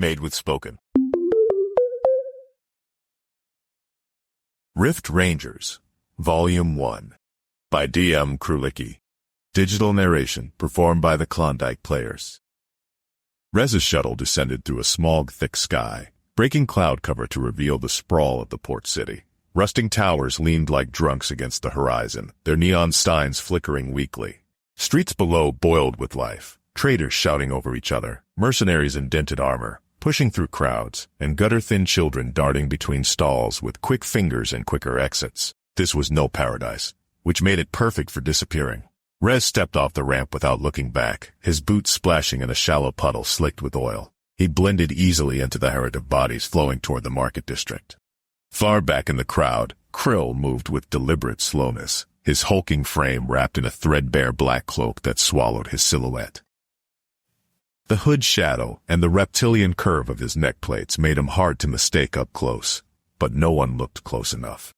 Made with spoken. Rift Rangers, Volume 1, by DM KRULICKI. Digital narration performed by the Klondike players. Rez's shuttle descended through a smog-thick sky, breaking cloud cover to reveal the sprawl of the port city. Rusting towers leaned like drunks against the horizon, their neon signs flickering weakly. Streets below boiled with life, traders shouting over each other, mercenaries in dented armor, pushing through crowds, and gutter-thin children darting between stalls with quick fingers and quicker exits. This was no paradise, which made it perfect for disappearing. Rez stepped off the ramp without looking back, his boots splashing in a shallow puddle slicked with oil. He blended easily into the herd of bodies flowing toward the market district. Far back in the crowd, Krill moved with deliberate slowness, his hulking frame wrapped in a threadbare black cloak that swallowed his silhouette. The hood shadow and the reptilian curve of his neck plates made him hard to mistake up close, but no one looked close enough.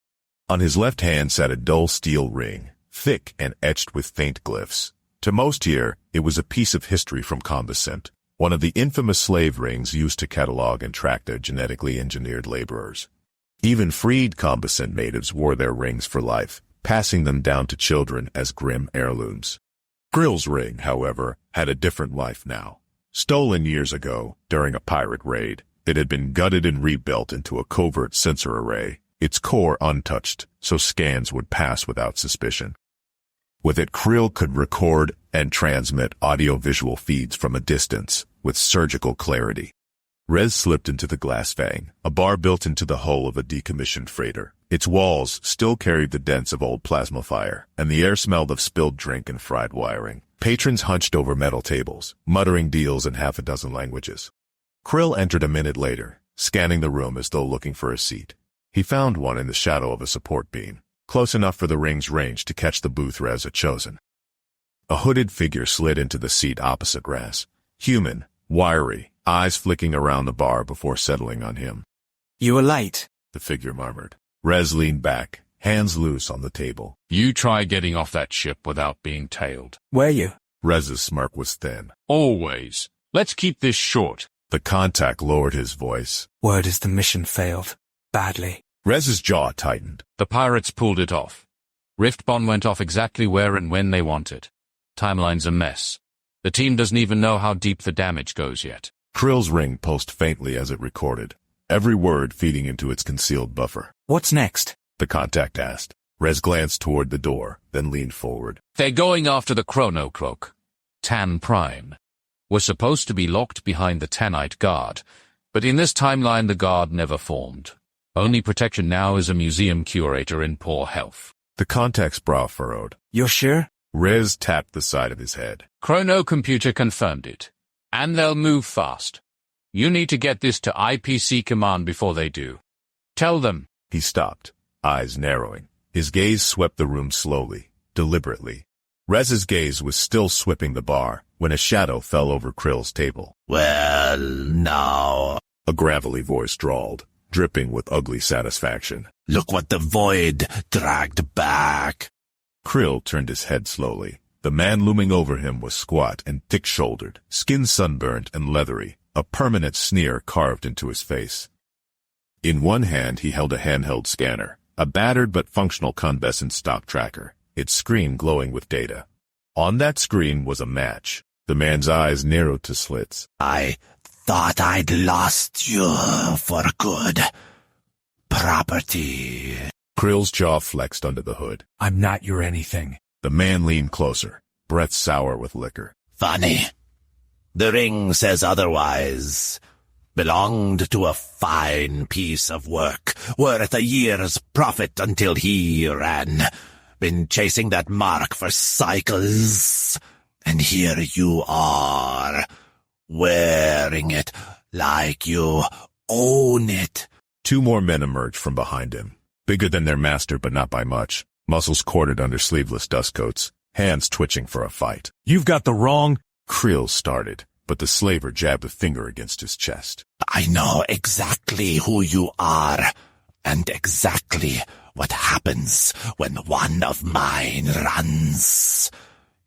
On his left hand sat a dull steel ring, thick and etched with faint glyphs. To most here, it was a piece of history from Combuscent, one of the infamous slave rings used to catalog and track their genetically engineered laborers. Even freed Combuscent natives wore their rings for life, passing them down to children as grim heirlooms. Grill's ring, however, had a different life now. Stolen years ago, during a pirate raid, it had been gutted and rebuilt into a covert sensor array, its core untouched, so scans would pass without suspicion. With it, Krill could record and transmit audio-visual feeds from a distance, with surgical clarity. Rez slipped into the glass fang, a bar built into the hull of a decommissioned freighter. Its walls still carried the dents of old plasma fire, and the air smelled of spilled drink and fried wiring. Patrons hunched over metal tables, muttering deals in half a dozen languages. Krill entered a minute later, scanning the room as though looking for a seat. He found one in the shadow of a support beam, close enough for the ring's range to catch the booth Rez had chosen. A hooded figure slid into the seat opposite Rez. Human, wiry, eyes flicking around the bar before settling on him. "You were late," the figure murmured. Rez leaned back, hands loose on the table. "You try getting off that ship without being tailed." "Were you?" Rez's smirk was thin. "Always. Let's keep this short." The contact lowered his voice. "Word is the mission failed. Badly." Rez's jaw tightened. "The pirates pulled it off. Riftbond went off exactly where and when they wanted. Timeline's a mess. The team doesn't even know how deep the damage goes yet." Krill's ring pulsed faintly as it recorded, every word feeding into its concealed buffer. "What's next?" the contact asked. Rez glanced toward the door, then leaned forward. "They're going after the Chrono-Cloak. Tan Prime. We're supposed to be locked behind the Tanite Guard, but in this timeline the Guard never formed. Only protection now is a museum curator in poor health." The contact's brow furrowed. "You're sure?" Rez tapped the side of his head. Chrono Computer confirmed it. And they'll move fast. You need to get this to IPC Command before they do. Tell them." He stopped, eyes narrowing. His gaze swept the room slowly, deliberately. Rez's gaze was still sweeping the bar when a shadow fell over Krill's table. "Well, now," a gravelly voice drawled, dripping with ugly satisfaction. "Look what the void dragged back." Krill turned his head slowly. The man looming over him was squat and thick-shouldered, skin sunburned and leathery, a permanent sneer carved into his face. In one hand he held a handheld scanner, a battered but functional convalescent stock tracker, its screen glowing with data. On that screen was a match. The man's eyes narrowed to slits. "I thought I'd lost you for good. Property." Krill's jaw flexed under the hood. "I'm not your anything." The man leaned closer, breath sour with liquor. "Funny. The ring says otherwise. Belonged to a fine piece of work, worth a year's profit until he ran. Been chasing that mark for cycles. And here you are, wearing it like you own it." Two more men emerged from behind him, bigger than their master but not by much, muscles corded under sleeveless dust coats, hands twitching for a fight. "You've got the wrong—" Krill started, but the slaver jabbed a finger against his chest. "I know exactly who you are, and exactly what happens when one of mine runs.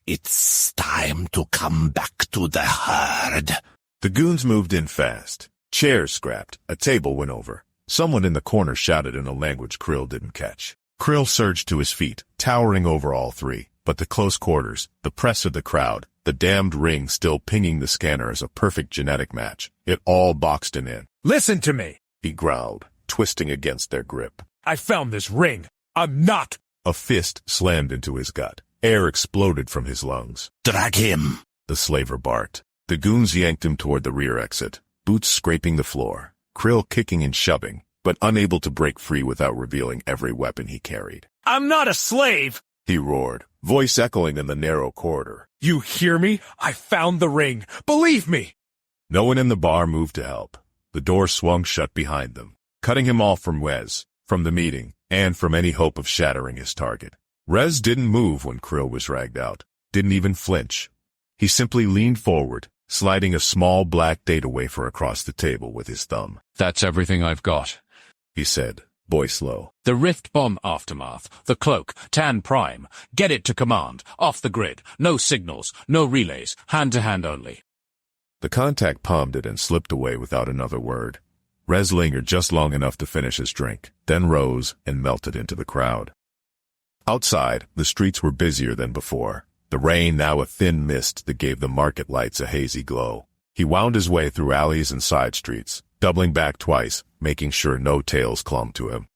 It's time to come back to the herd." The goons moved in fast, Chairs scrapped, a table went over. Someone in the corner shouted in a language Krill didn't catch. Krill surged to his feet, towering over all three, but the close quarters, the press of the crowd, the damned ring still pinging the scanner as a perfect genetic match. It all boxed him in. Listen to me. He growled, twisting against their grip. I found this ring. I'm not. A fist slammed into his gut. Air exploded from his lungs. Drag him, the slaver barked. The goons yanked him toward the rear exit, boots scraping the floor, Krill kicking and shoving, but unable to break free without revealing every weapon he carried. I'm not a slave, he roared, voice echoing in the narrow corridor. You hear me? I found the ring. Believe me. No one in the bar moved to help. The door swung shut behind them, cutting him off from Wes, from the meeting, and from any hope of shattering his target. Rez didn't move when Krill was dragged out, didn't even flinch. He simply leaned forward, sliding a small black data wafer across the table with his thumb. That's everything I've got, he said, voice low. The Rift Bomb Aftermath, the Cloak, Tan Prime. Get it to command, off the grid, no signals, no relays, hand-to-hand only. The contact palmed it and slipped away without another word. Rez lingered just long enough to finish his drink, then rose and melted into the crowd. Outside, the streets were busier than before, the rain now a thin mist that gave the market lights a hazy glow. He wound his way through alleys and side streets, doubling back twice, making sure no tails clung to him.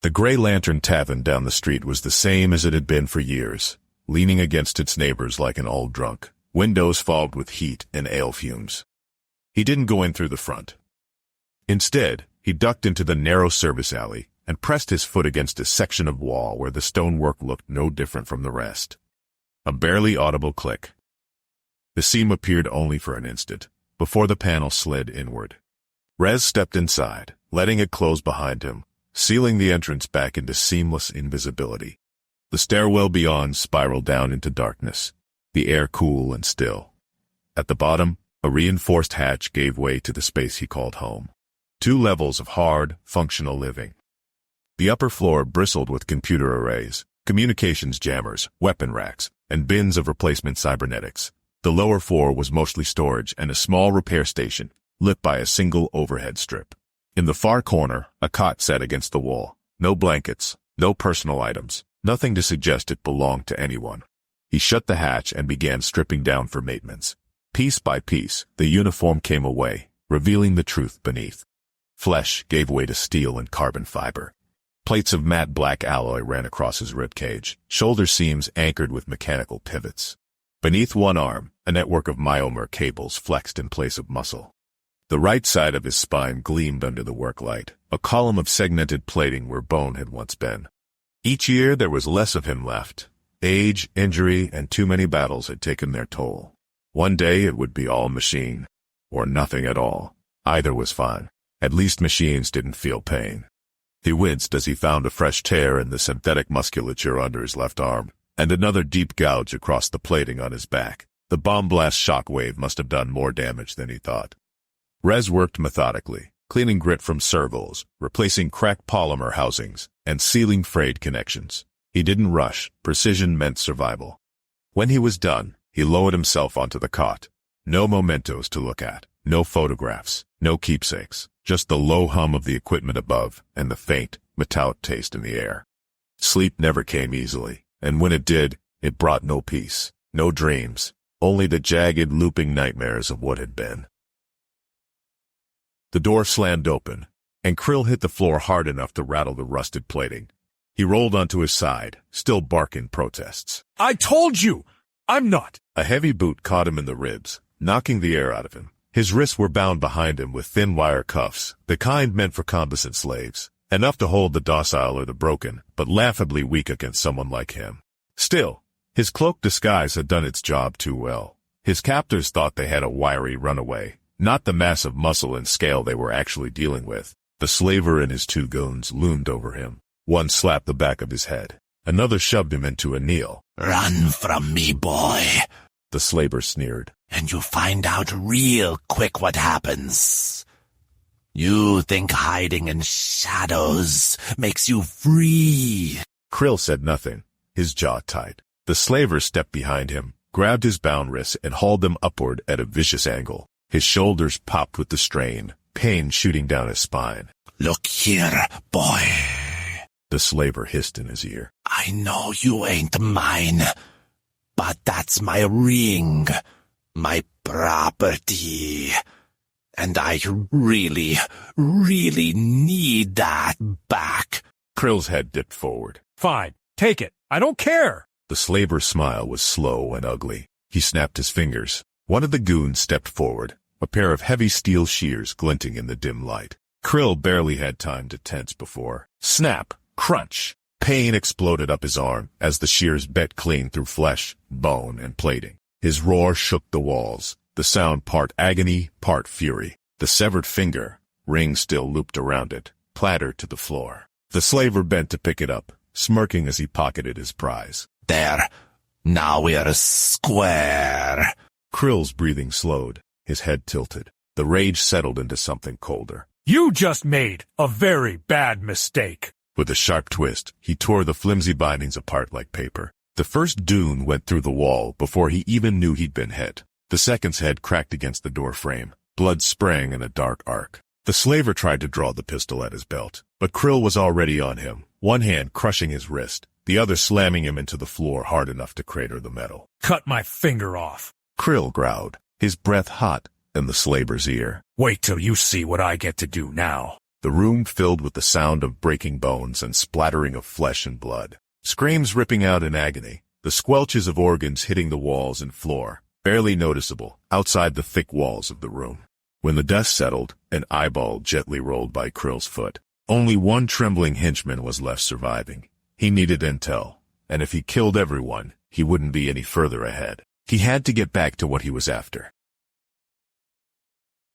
The Gray Lantern Tavern down the street was the same as it had been for years, leaning against its neighbors like an old drunk, windows fogged with heat and ale fumes. He didn't go in through the front. Instead, he ducked into the narrow service alley and pressed his foot against a section of wall where the stonework looked no different from the rest. A barely audible click. The seam appeared only for an instant, before the panel slid inward. Rez stepped inside, letting it close behind him, sealing the entrance back into seamless invisibility. The stairwell beyond spiraled down into darkness, the air cool and still. At the bottom, a reinforced hatch gave way to the space he called home. 2 levels of hard, functional living. The upper floor bristled with computer arrays, communications jammers, weapon racks, and bins of replacement cybernetics. The lower floor was mostly storage and a small repair station, lit by a single overhead strip. In the far corner, a cot sat against the wall. No blankets, no personal items, nothing to suggest it belonged to anyone. He shut the hatch and began stripping down for maintenance. Piece by piece, the uniform came away, revealing the truth beneath. Flesh gave way to steel and carbon fiber. Plates of matte black alloy ran across his ribcage, shoulder seams anchored with mechanical pivots. Beneath one arm, a network of myomer cables flexed in place of muscle. The right side of his spine gleamed under the work light, a column of segmented plating where bone had once been. Each year there was less of him left. Age, injury, and too many battles had taken their toll. One day it would be all machine, or nothing at all. Either was fine. At least machines didn't feel pain. He winced as he found a fresh tear in the synthetic musculature under his left arm, and another deep gouge across the plating on his back. The bomb blast shockwave must have done more damage than he thought. Rez worked methodically, cleaning grit from servos, replacing cracked polymer housings, and sealing frayed connections. He didn't rush. Precision meant survival. When he was done, he lowered himself onto the cot. No mementos to look at, no photographs, no keepsakes, just the low hum of the equipment above and the faint, metallic taste in the air. Sleep never came easily, and when it did, it brought no peace, no dreams, only the jagged, looping nightmares of what had been. The door slammed open, and Krill hit the floor hard enough to rattle the rusted plating. He rolled onto his side, still barking protests. I told you! I'm not! A heavy boot caught him in the ribs, knocking the air out of him. His wrists were bound behind him with thin wire cuffs, the kind meant for competent slaves, enough to hold the docile or the broken, but laughably weak against someone like him. Still, his cloak disguise had done its job too well. His captors thought they had a wiry runaway, not the massive muscle and scale they were actually dealing with. The slaver and his 2 goons loomed over him. One slapped the back of his head. Another shoved him into a kneel. Run from me, boy, the slaver sneered. And you find out real quick what happens. You think hiding in shadows makes you free. Krill said nothing, his jaw tight. The slaver stepped behind him, grabbed his bound wrists and hauled them upward at a vicious angle. His shoulders popped with the strain, pain shooting down his spine. Look here, boy. The slaver hissed in his ear. I know you ain't mine, but that's my ring, my property. And I really, really need that back. Krill's head dipped forward. Fine, take it. I don't care. The slaver's smile was slow and ugly. He snapped his fingers. One of the goons stepped forward, a pair of heavy steel shears glinting in the dim light. Krill barely had time to tense before. Snap! Crunch! Pain exploded up his arm as the shears bit clean through flesh, bone, and plating. His roar shook the walls, the sound part agony, part fury. The severed finger, ring still looped around it, clattered to the floor. The slaver bent to pick it up, smirking as he pocketed his prize. There. Now we're square. Krill's breathing slowed, his head tilted. The rage settled into something colder. You just made a very bad mistake. With a sharp twist, he tore the flimsy bindings apart like paper. The first dune went through the wall before he even knew he'd been hit. The second's head cracked against the door frame. Blood sprang in a dark arc. The slaver tried to draw the pistol at his belt, but Krill was already on him, one hand crushing his wrist, the other slamming him into the floor hard enough to crater the metal. Cut my finger off. Krill growled, his breath hot in the slaver's ear. Wait till you see what I get to do now. The room filled with the sound of breaking bones and splattering of flesh and blood. Screams ripping out in agony, the squelches of organs hitting the walls and floor, barely noticeable, outside the thick walls of the room. When the dust settled, an eyeball gently rolled by Krill's foot. Only one trembling henchman was left surviving. He needed intel, and if he killed everyone, he wouldn't be any further ahead. He had to get back to what he was after.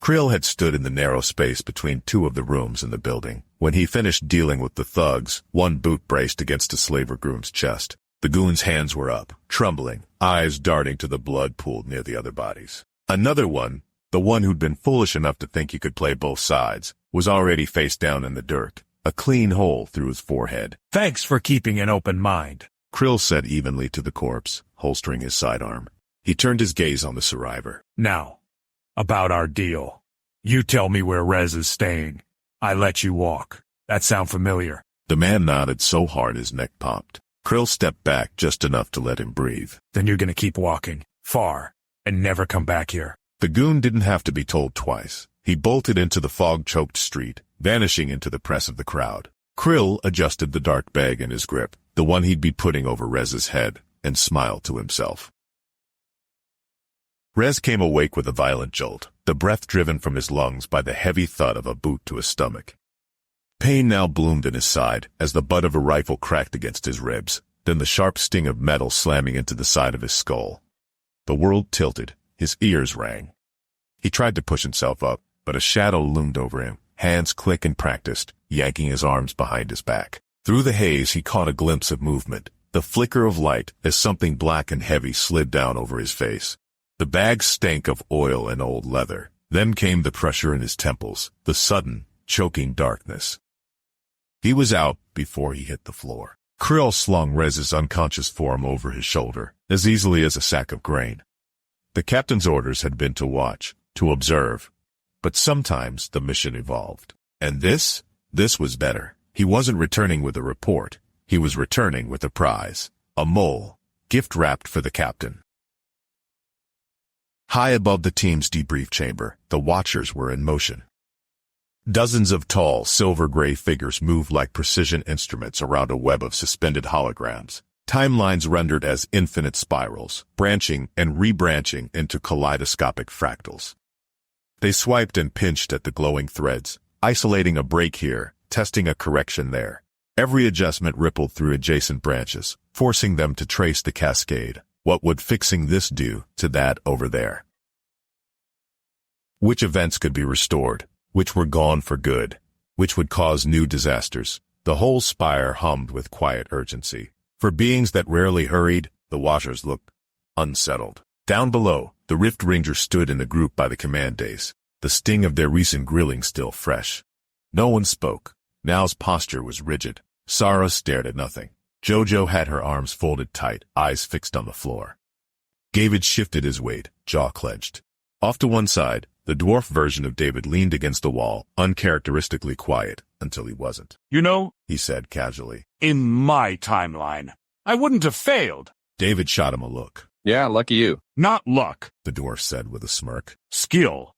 Krill had stood in the narrow space between two of the rooms in the building. When he finished dealing with the thugs, one boot braced against a slaver groom's chest. The goon's hands were up, trembling, eyes darting to the blood pool near the other bodies. Another one, the one who'd been foolish enough to think he could play both sides, was already face down in the dirt, a clean hole through his forehead. Thanks for keeping an open mind. Krill said evenly to the corpse, holstering his sidearm. He turned his gaze on the survivor. Now, about our deal. You tell me where Rez is staying. I let you walk. That sound familiar? The man nodded so hard his neck popped. Krill stepped back just enough to let him breathe. Then you're gonna keep walking, far, and never come back here. The goon didn't have to be told twice. He bolted into the fog-choked street, vanishing into the press of the crowd. Krill adjusted the dark bag in his grip, the one he'd be putting over Rez's head, and smiled to himself. Rez came awake with a violent jolt, the breath driven from his lungs by the heavy thud of a boot to his stomach. Pain now bloomed in his side as the butt of a rifle cracked against his ribs, then the sharp sting of metal slamming into the side of his skull. The world tilted, his ears rang. He tried to push himself up, but a shadow loomed over him, hands quick and practiced, yanking his arms behind his back. Through the haze he caught a glimpse of movement, the flicker of light as something black and heavy slid down over his face. The bag stank of oil and old leather. Then came the pressure in his temples, the sudden, choking darkness. He was out before he hit the floor. Krill slung Rez's unconscious form over his shoulder, as easily as a sack of grain. The captain's orders had been to watch, to observe. But sometimes the mission evolved. And this was better. He wasn't returning with a report. He was returning with a prize. A mole, gift-wrapped for the captain. High above the team's debrief chamber, the Watchers were in motion. Dozens of tall, silver-gray figures moved like precision instruments around a web of suspended holograms, timelines rendered as infinite spirals, branching and rebranching into kaleidoscopic fractals. They swiped and pinched at the glowing threads, isolating a break here, testing a correction there. Every adjustment rippled through adjacent branches, forcing them to trace the cascade. What would fixing this do to that over there? Which events could be restored? Which were gone for good? Which would cause new disasters? The whole spire hummed with quiet urgency. For beings that rarely hurried, the Watchers looked unsettled. Down below, the Rift Rangers stood in a group by the command dais, the sting of their recent grilling still fresh. No one spoke. Nao's posture was rigid. Sarah stared at nothing. Jojo had her arms folded tight, eyes fixed on the floor. David shifted his weight, jaw clenched. Off to one side, The dwarf version of David leaned against the wall, uncharacteristically quiet, until he wasn't. You know, He said casually. in my timeline, I wouldn't have failed. David shot him a look. Yeah, lucky you. Not luck, The dwarf said with a smirk. skill.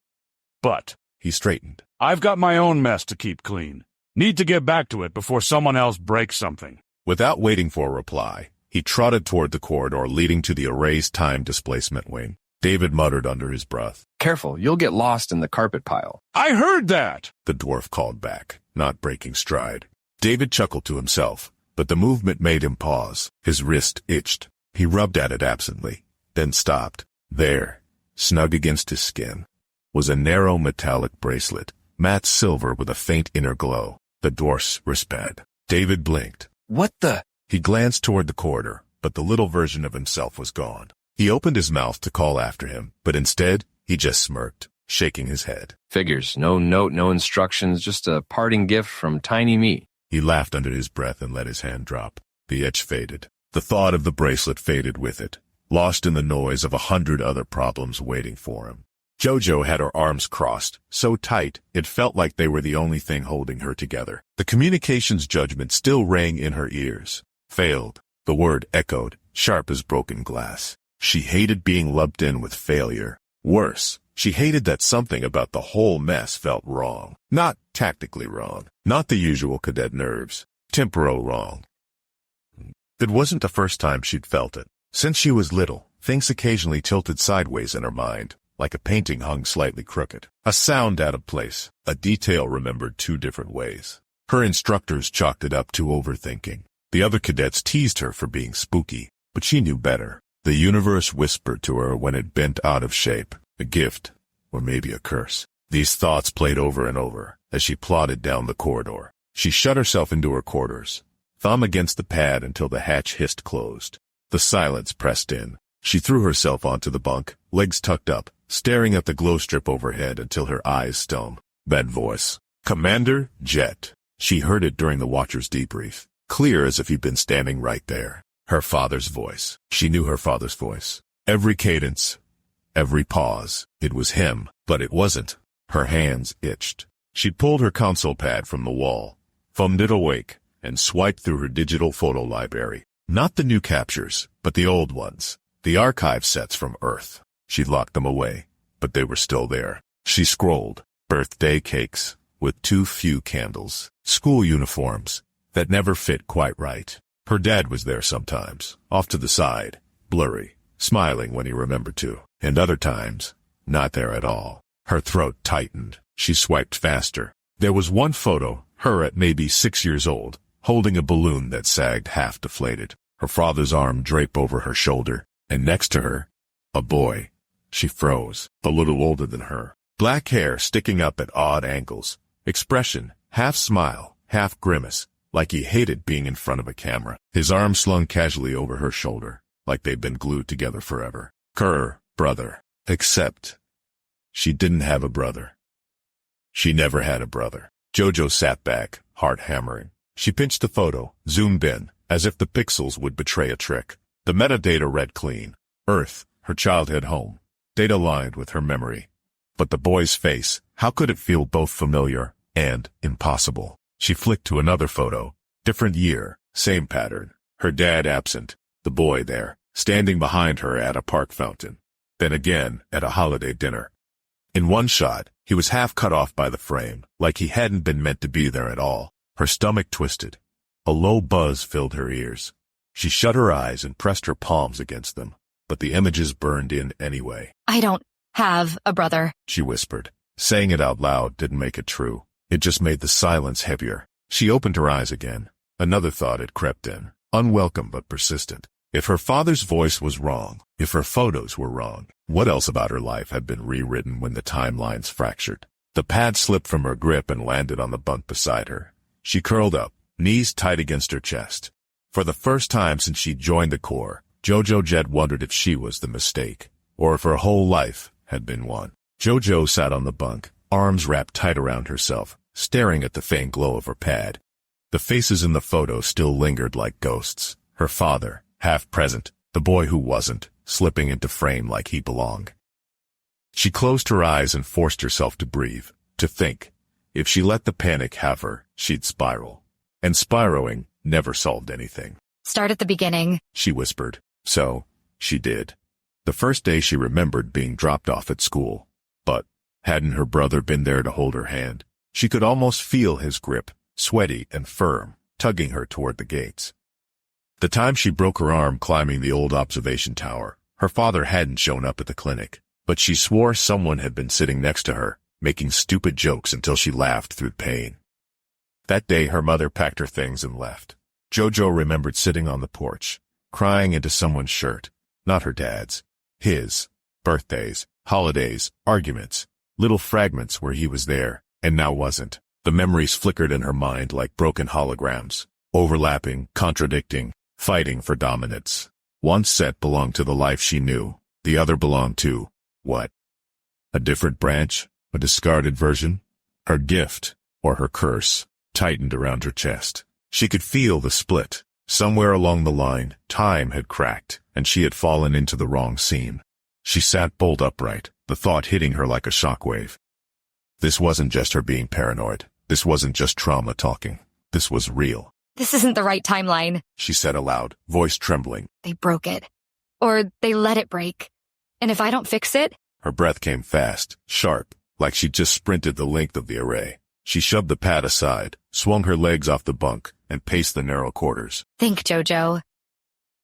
But He straightened. I've got my own mess to keep clean. Need to get back to it before someone else breaks something. Without waiting for a reply, he trotted toward the corridor leading to the erased time displacement wing. David muttered under his breath. Careful, you'll get lost in the carpet pile. I heard that! The dwarf called back, not breaking stride. David chuckled to himself, but the movement made him pause. His wrist itched. He rubbed at it absently, then stopped. There, snug against his skin, was a narrow metallic bracelet, matte silver with a faint inner glow. The dwarf's wristband. David blinked. What the? He glanced toward the corridor, but the little version of himself was gone. He opened his mouth to call after him, but instead, he just smirked, shaking his head. Figures. No note, no instructions, just a parting gift from Tiny Me. He laughed under his breath and let his hand drop. The itch faded. The thought of the bracelet faded with it, lost in the noise of 100 other problems waiting for him. Jojo had her arms crossed, so tight it felt like they were the only thing holding her together. The communications judgment still rang in her ears. Failed. The word echoed, sharp as broken glass. She hated being lumped in with failure. Worse, she hated that something about the whole mess felt wrong. Not tactically wrong. Not the usual cadet nerves. Temporal wrong. It wasn't the first time she'd felt it. Since she was little, things occasionally tilted sideways in her mind, like a painting hung slightly crooked. A sound out of place, a detail remembered 2 different ways. Her instructors chalked it up to overthinking. The other cadets teased her for being spooky, but she knew better. The universe whispered to her when it bent out of shape, a gift, or maybe a curse. These thoughts played over and over as she plodded down the corridor. She shut herself into her quarters, thumb against the pad until the hatch hissed closed. The silence pressed in. She threw herself onto the bunk, legs tucked up, staring at the glow strip overhead until her eyes stung. That voice. Commander Jet. She heard it during the Watcher's debrief, clear as if he'd been standing right there. Her father's voice. She knew her father's voice. Every cadence, every pause. It was him, but it wasn't. Her hands itched. She pulled her console pad from the wall, thumbed it awake, and swiped through her digital photo library. Not the new captures, but the old ones. The archive sets from Earth. She'd locked them away, but they were still there. She scrolled. Birthday cakes, with too few candles. School uniforms, that never fit quite right. Her dad was there sometimes, off to the side, blurry, smiling when he remembered to, and other times, not there at all. Her throat tightened. She swiped faster. There was one photo, her at maybe 6 years old, holding a balloon that sagged half deflated. Her father's arm draped over her shoulder, and next to her, a boy. She froze, a little older than her. Black hair sticking up at odd angles. Expression, half smile, half grimace, like he hated being in front of a camera. His arm slung casually over her shoulder, like they'd been glued together forever. Brother. Except, she didn't have a brother. She never had a brother. Jojo sat back, heart hammering. She pinched the photo, zoomed in, as if the pixels would betray a trick. The metadata read clean. Earth, her childhood home. Data lined with her memory. But the boy's face, how could it feel both familiar and impossible? She flicked to another photo. Different year, same pattern. Her dad absent. The boy there, standing behind her at a park fountain. Then again, at a holiday dinner. In one shot, he was half cut off by the frame, like he hadn't been meant to be there at all. Her stomach twisted. A low buzz filled her ears. She shut her eyes and pressed her palms against them, but the images burned in anyway. I don't have a brother, She whispered. Saying it out loud didn't make it true. It just made the silence heavier. She opened her eyes again. Another thought had crept in, unwelcome but persistent. If her father's voice was wrong, if her photos were wrong, what else about her life had been rewritten when the timelines fractured? The pad slipped from her grip and landed on the bunk beside her. She curled up, knees tight against her chest. For the first time since she joined the Corps, Jojo Jet wondered if she was the mistake, or if her whole life had been one. Jojo sat on the bunk, arms wrapped tight around herself, staring at the faint glow of her pad. The faces in the photo still lingered like ghosts. Her father, half present, the boy who wasn't, slipping into frame like he belonged. She closed her eyes and forced herself to breathe, to think. If she let the panic have her, she'd spiral. And spiraling never solved anything. Start at the beginning. She whispered. So, she did. The first day she remembered being dropped off at school. But, hadn't her brother been there to hold her hand? She could almost feel his grip, sweaty and firm, tugging her toward the gates. The time she broke her arm climbing the old observation tower, her father hadn't shown up at the clinic, but she swore someone had been sitting next to her, making stupid jokes until she laughed through pain. That day her mother packed her things and left. Jojo remembered sitting on the porch, crying into someone's shirt, not her dad's. His. Birthdays, holidays, arguments, little fragments where he was there, and now wasn't. The memories flickered in her mind like broken holograms, overlapping, contradicting, fighting for dominance. One set belonged to the life she knew, the other belonged to, what? A different branch? A discarded version? Her gift, or her curse, tightened around her chest. She could feel the split. Somewhere along the line, time had cracked, and she had fallen into the wrong scene. She sat bolt upright, the thought hitting her like a shockwave. This wasn't just her being paranoid. This wasn't just trauma talking. This was real. This isn't the right timeline, She said aloud, voice trembling. They broke it. Or they let it break. And if I don't fix it? Her breath came fast, sharp, like she'd just sprinted the length of the array. She shoved the pad aside, swung her legs off the bunk, and paced the narrow quarters. Think, Jojo.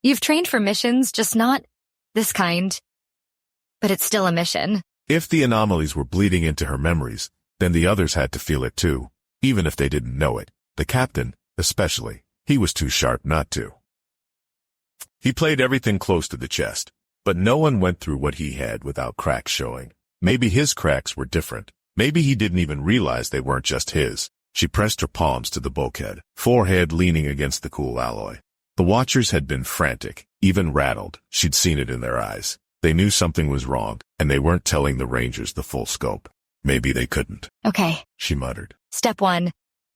You've trained for missions, just not this kind. But it's still a mission. If the anomalies were bleeding into her memories, then the others had to feel it too, even if they didn't know it. The captain, especially, he was too sharp not to. He played everything close to the chest, but no one went through what he had without cracks showing. Maybe his cracks were different. Maybe he didn't even realize they weren't just his. She pressed her palms to the bulkhead, forehead leaning against the cool alloy. The watchers had been frantic, even rattled. She'd seen it in their eyes. They knew something was wrong, and they weren't telling the Rangers the full scope. Maybe they couldn't. Okay. She muttered. Step 1.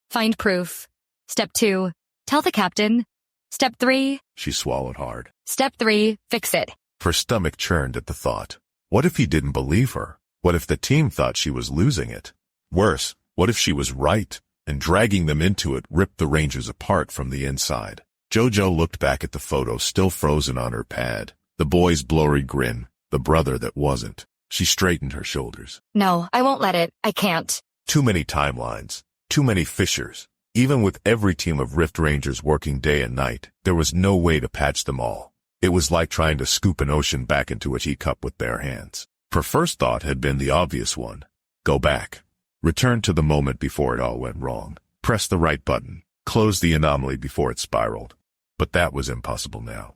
Find proof. Step 2. Tell the captain. Step 3. She swallowed hard. Step 3. Fix it. Her stomach churned at the thought. What if he didn't believe her? What if the team thought she was losing it? Worse, what if she was right, and dragging them into it ripped the Rangers apart from the inside? Jojo looked back at the photo still frozen on her pad. The boy's blurry grin, the brother that wasn't. She straightened her shoulders. No, I won't let it. I can't. Too many timelines. Too many fissures. Even with every team of Rift Rangers working day and night, there was no way to patch them all. It was like trying to scoop an ocean back into a teacup with bare hands. Her first thought had been the obvious one. Go back. Return to the moment before it all went wrong. Press the right button. Close the anomaly before it spiraled. But that was impossible now.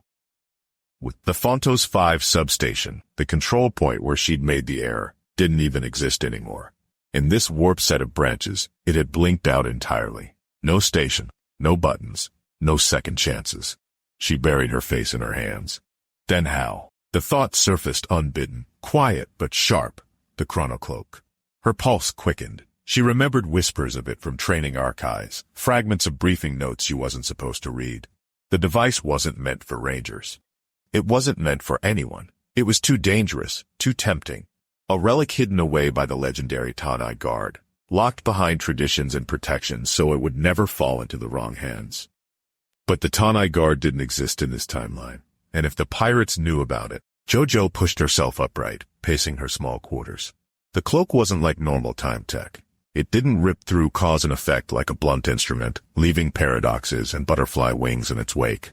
With the Fontos 5 substation, the control point where she'd made the error didn't even exist anymore. In this warped set of branches, it had blinked out entirely. No station, no buttons, no second chances. She buried her face in her hands. Then how? The thought surfaced unbidden, quiet but sharp. The Chrono-Cloak. Her pulse quickened. She remembered whispers of it from training archives, fragments of briefing notes she wasn't supposed to read. The device wasn't meant for Rangers. It wasn't meant for anyone. It was too dangerous, too tempting. A relic hidden away by the legendary Tanai Guard, locked behind traditions and protections so it would never fall into the wrong hands. But the Tanai Guard didn't exist in this timeline, and if the pirates knew about it, Jojo pushed herself upright, pacing her small quarters. The cloak wasn't like normal time tech. It didn't rip through cause and effect like a blunt instrument, leaving paradoxes and butterfly wings in its wake.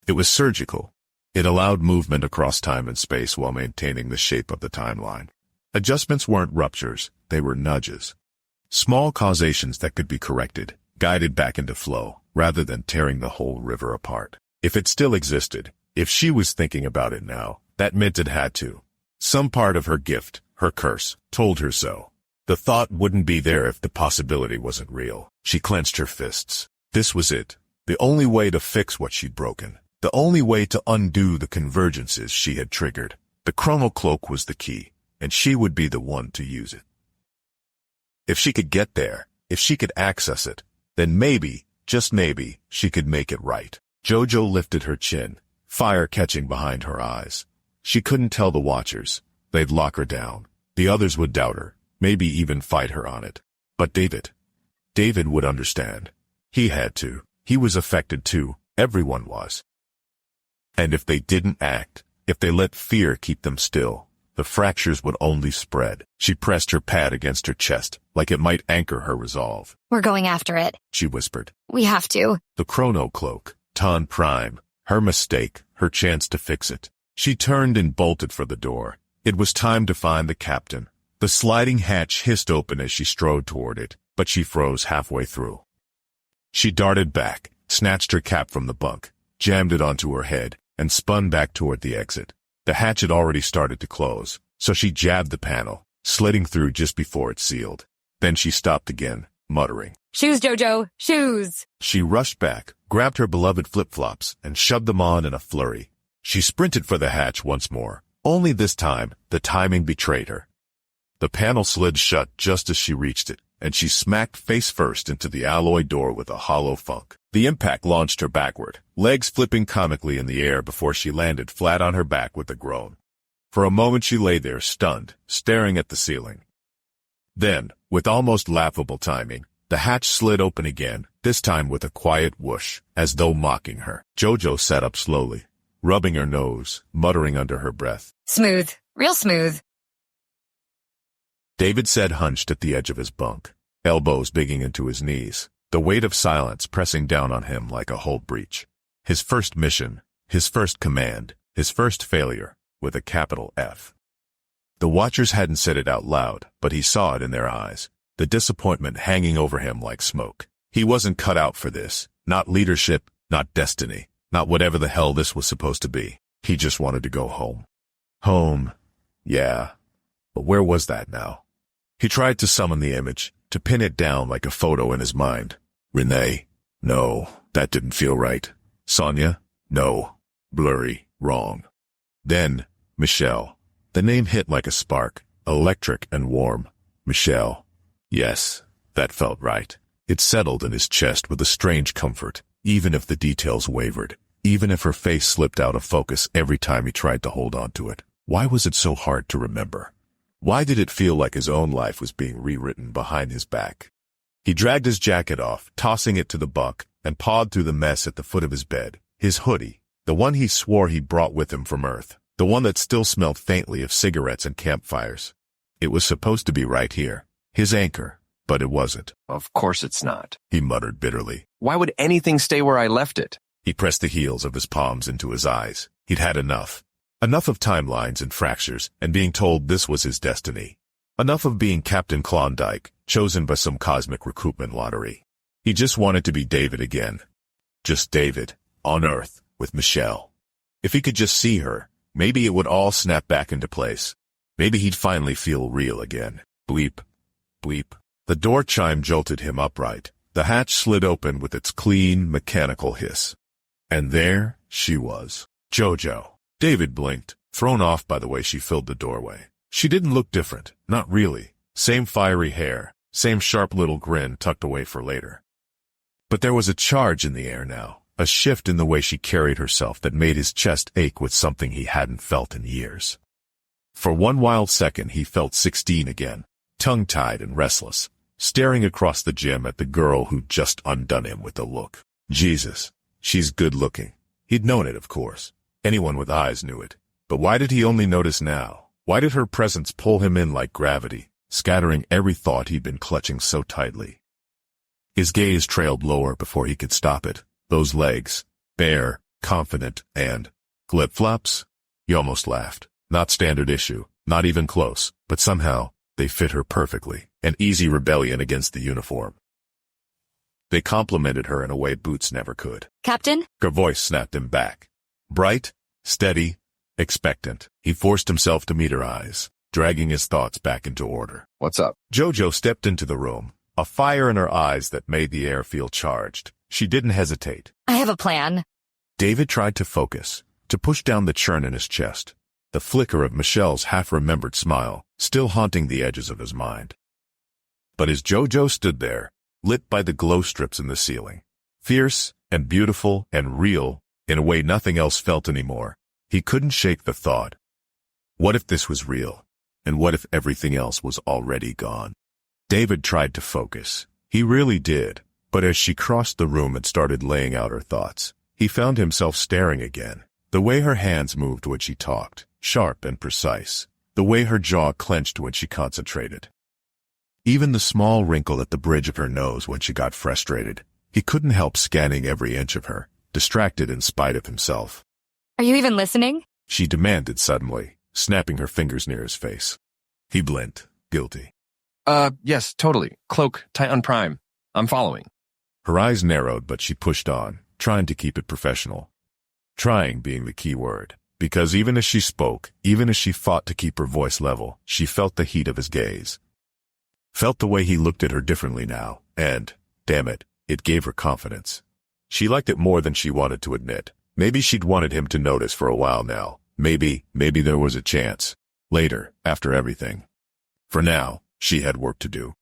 It was surgical. It allowed movement across time and space while maintaining the shape of the timeline. Adjustments weren't ruptures, they were nudges. Small causations that could be corrected, guided back into flow, rather than tearing the whole river apart. If it still existed, if she was thinking about it now, that meant it had to. Some part of her gift, her curse, told her so. The thought wouldn't be there if the possibility wasn't real. She clenched her fists. This was it. The only way to fix what she'd broken. The only way to undo the convergences she had triggered. The Chrono-Cloak was the key, and she would be the one to use it. If she could get there, if she could access it, then maybe, just maybe, she could make it right. Jojo lifted her chin, fire catching behind her eyes. She couldn't tell the watchers. They'd lock her down. The others would doubt her, maybe even fight her on it. But David would understand. He had to. He was affected too. Everyone was. And if they didn't act, if they let fear keep them still, the fractures would only spread. She pressed her pad against her chest, like it might anchor her resolve. We're going after it. She whispered. We have to. The Chrono-Cloak, Tan Prime, her mistake, her chance to fix it. She turned and bolted for the door. It was time to find the captain. The sliding hatch hissed open as she strode toward it, but she froze halfway through. She darted back, snatched her cap from the bunk, jammed it onto her head, and spun back toward the exit. The hatch had already started to close, so she jabbed the panel, sliding through just before it sealed. Then she stopped again, muttering. Shoes, Jojo, shoes! She rushed back, grabbed her beloved flip-flops, and shoved them on in a flurry. She sprinted for the hatch once more. Only this time, the timing betrayed her. The panel slid shut just as she reached it, and she smacked face first into the alloy door with a hollow thunk. The impact launched her backward, legs flipping comically in the air before she landed flat on her back with a groan. For a moment she lay there stunned, staring at the ceiling. Then, with almost laughable timing, the hatch slid open again, this time with a quiet whoosh, as though mocking her. Jojo sat up slowly, rubbing her nose, muttering under her breath. Smooth. Real smooth. David sat hunched at the edge of his bunk, elbows digging into his knees, the weight of silence pressing down on him like a hull breach. His first mission, his first command, his first failure, with a capital F. The watchers hadn't said it out loud, but he saw it in their eyes, the disappointment hanging over him like smoke. He wasn't cut out for this, not leadership, not destiny, not whatever the hell this was supposed to be. He just wanted to go home. Home, yeah, but where was that now? He tried to summon the image, to pin it down like a photo in his mind. Renee? No, that didn't feel right. Sonia? No. Blurry, wrong. Then, Michelle. The name hit like a spark, electric and warm. Michelle. Yes, that felt right. It settled in his chest with a strange comfort, even if the details wavered, even if her face slipped out of focus every time he tried to hold on to it. Why was it so hard to remember? Why did it feel like his own life was being rewritten behind his back? He dragged his jacket off, tossing it to the bunk, and pawed through the mess at the foot of his bed. His hoodie, the one he swore he'd brought with him from Earth, the one that still smelled faintly of cigarettes and campfires. It was supposed to be right here, his anchor, but it wasn't. Of course it's not. He muttered bitterly. Why would anything stay where I left it? He pressed the heels of his palms into his eyes. He'd had enough. Enough of timelines and fractures and being told this was his destiny. Enough of being Captain Klondike, chosen by some cosmic recruitment lottery. He just wanted to be David again. Just David, on Earth, with Michelle. If he could just see her, maybe it would all snap back into place. Maybe he'd finally feel real again. Bleep. Bleep. The door chime jolted him upright. The hatch slid open with its clean, mechanical hiss. And there she was. Jojo. David blinked, thrown off by the way she filled the doorway. She didn't look different, not really. Same fiery hair, same sharp little grin tucked away for later. But there was a charge in the air now, a shift in the way she carried herself that made his chest ache with something he hadn't felt in years. For one wild second he felt 16 again, tongue-tied and restless, staring across the gym at the girl who'd just undone him with a look. Jesus, she's good-looking. He'd known it, of course. Anyone with eyes knew it. But why did he only notice now? Why did her presence pull him in like gravity, scattering every thought he'd been clutching so tightly? His gaze trailed lower before he could stop it. Those legs, bare, confident, and flip-flops? He almost laughed. Not standard issue, not even close, but somehow, they fit her perfectly. An easy rebellion against the uniform. They complimented her in a way boots never could. Captain? Her voice snapped him back. Bright, steady, expectant. He forced himself to meet her eyes, dragging his thoughts back into order. What's up? Jojo stepped into the room, a fire in her eyes that made the air feel charged. She didn't hesitate. I have a plan. David tried to focus, to push down the churn in his chest, the flicker of Michelle's half-remembered smile still haunting the edges of his mind. But as Jojo stood there, lit by the glow strips in the ceiling, fierce and beautiful and real, in a way nothing else felt anymore, he couldn't shake the thought. What if this was real? And what if everything else was already gone? David tried to focus. He really did. But as she crossed the room and started laying out her thoughts, he found himself staring again. The way her hands moved when she talked, sharp and precise. The way her jaw clenched when she concentrated. Even the small wrinkle at the bridge of her nose when she got frustrated. He couldn't help scanning every inch of her, distracted in spite of himself. Are you even listening? She demanded suddenly, snapping her fingers near his face. He blinked, guilty. Yes, totally. Cloak, tight on prime. I'm following. Her eyes narrowed, but she pushed on, trying to keep it professional. Trying being the key word, because even as she spoke, even as she fought to keep her voice level, she felt the heat of his gaze. Felt the way he looked at her differently now, and, damn it, it gave her confidence. She liked it more than she wanted to admit. Maybe she'd wanted him to notice for a while now. Maybe there was a chance. Later, after everything. For now, she had work to do.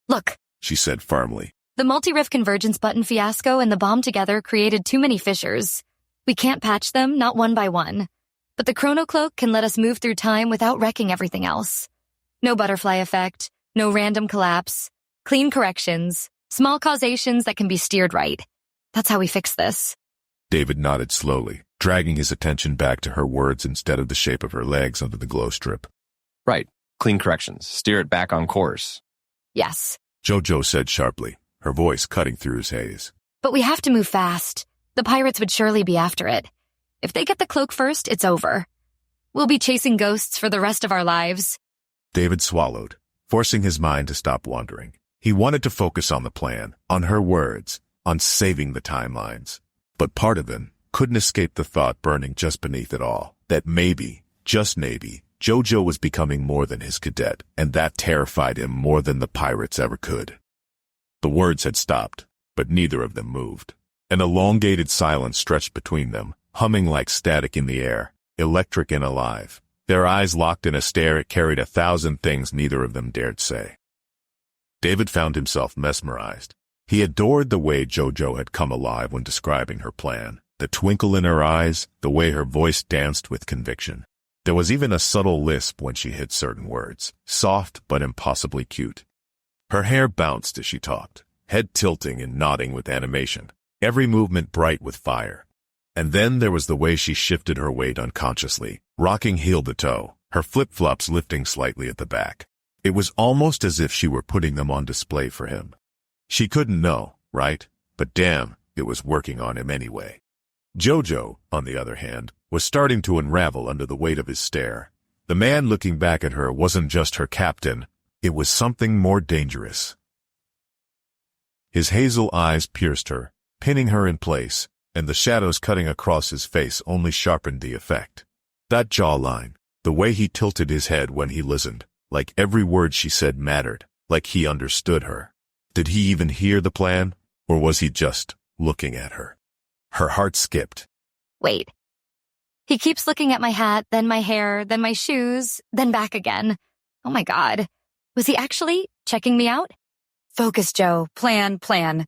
Look, She said firmly. the multi-riff convergence button fiasco and the bomb together created too many fissures. We can't patch them, not one by one. But the Chrono-Cloak can let us move through time without wrecking everything else. No butterfly effect, no random collapse, clean corrections, small causations that can be steered right. That's how we fix this. David nodded slowly, dragging his attention back to her words instead of the shape of her legs under the glow strip. Right. Clean corrections. Steer it back on course. Yes. Jojo said sharply, her voice cutting through his haze. But we have to move fast. The pirates would surely be after it. If they get the cloak first, it's over. We'll be chasing ghosts for the rest of our lives. David swallowed, forcing his mind to stop wandering. He wanted to focus on the plan, on her words, on saving the timelines. But part of him couldn't escape the thought burning just beneath it all, that maybe, just maybe, Jojo was becoming more than his cadet, and that terrified him more than the pirates ever could. The words had stopped, but neither of them moved. An elongated silence stretched between them, humming like static in the air, electric and alive. Their eyes locked in a stare it carried 1,000 things neither of them dared say. David found himself mesmerized. He adored the way Jojo had come alive when describing her plan, the twinkle in her eyes, the way her voice danced with conviction. There was even a subtle lisp when she hit certain words, soft but impossibly cute. Her hair bounced as she talked, head tilting and nodding with animation, every movement bright with fire. And then there was the way she shifted her weight unconsciously, rocking heel to toe, her flip-flops lifting slightly at the back. It was almost as if she were putting them on display for him. She couldn't know, right? But damn, it was working on him anyway. Jojo, on the other hand, was starting to unravel under the weight of his stare. The man looking back at her wasn't just her captain, it was something more dangerous. His hazel eyes pierced her, pinning her in place, and the shadows cutting across his face only sharpened the effect. That jawline, the way he tilted his head when he listened, like every word she said mattered, like he understood her. Did he even hear the plan, or was he just looking at her? Her heart skipped. Wait. He keeps looking at my hat, then my hair, then my shoes, then back again. Oh my God. Was he actually checking me out? Focus, Joe. Plan.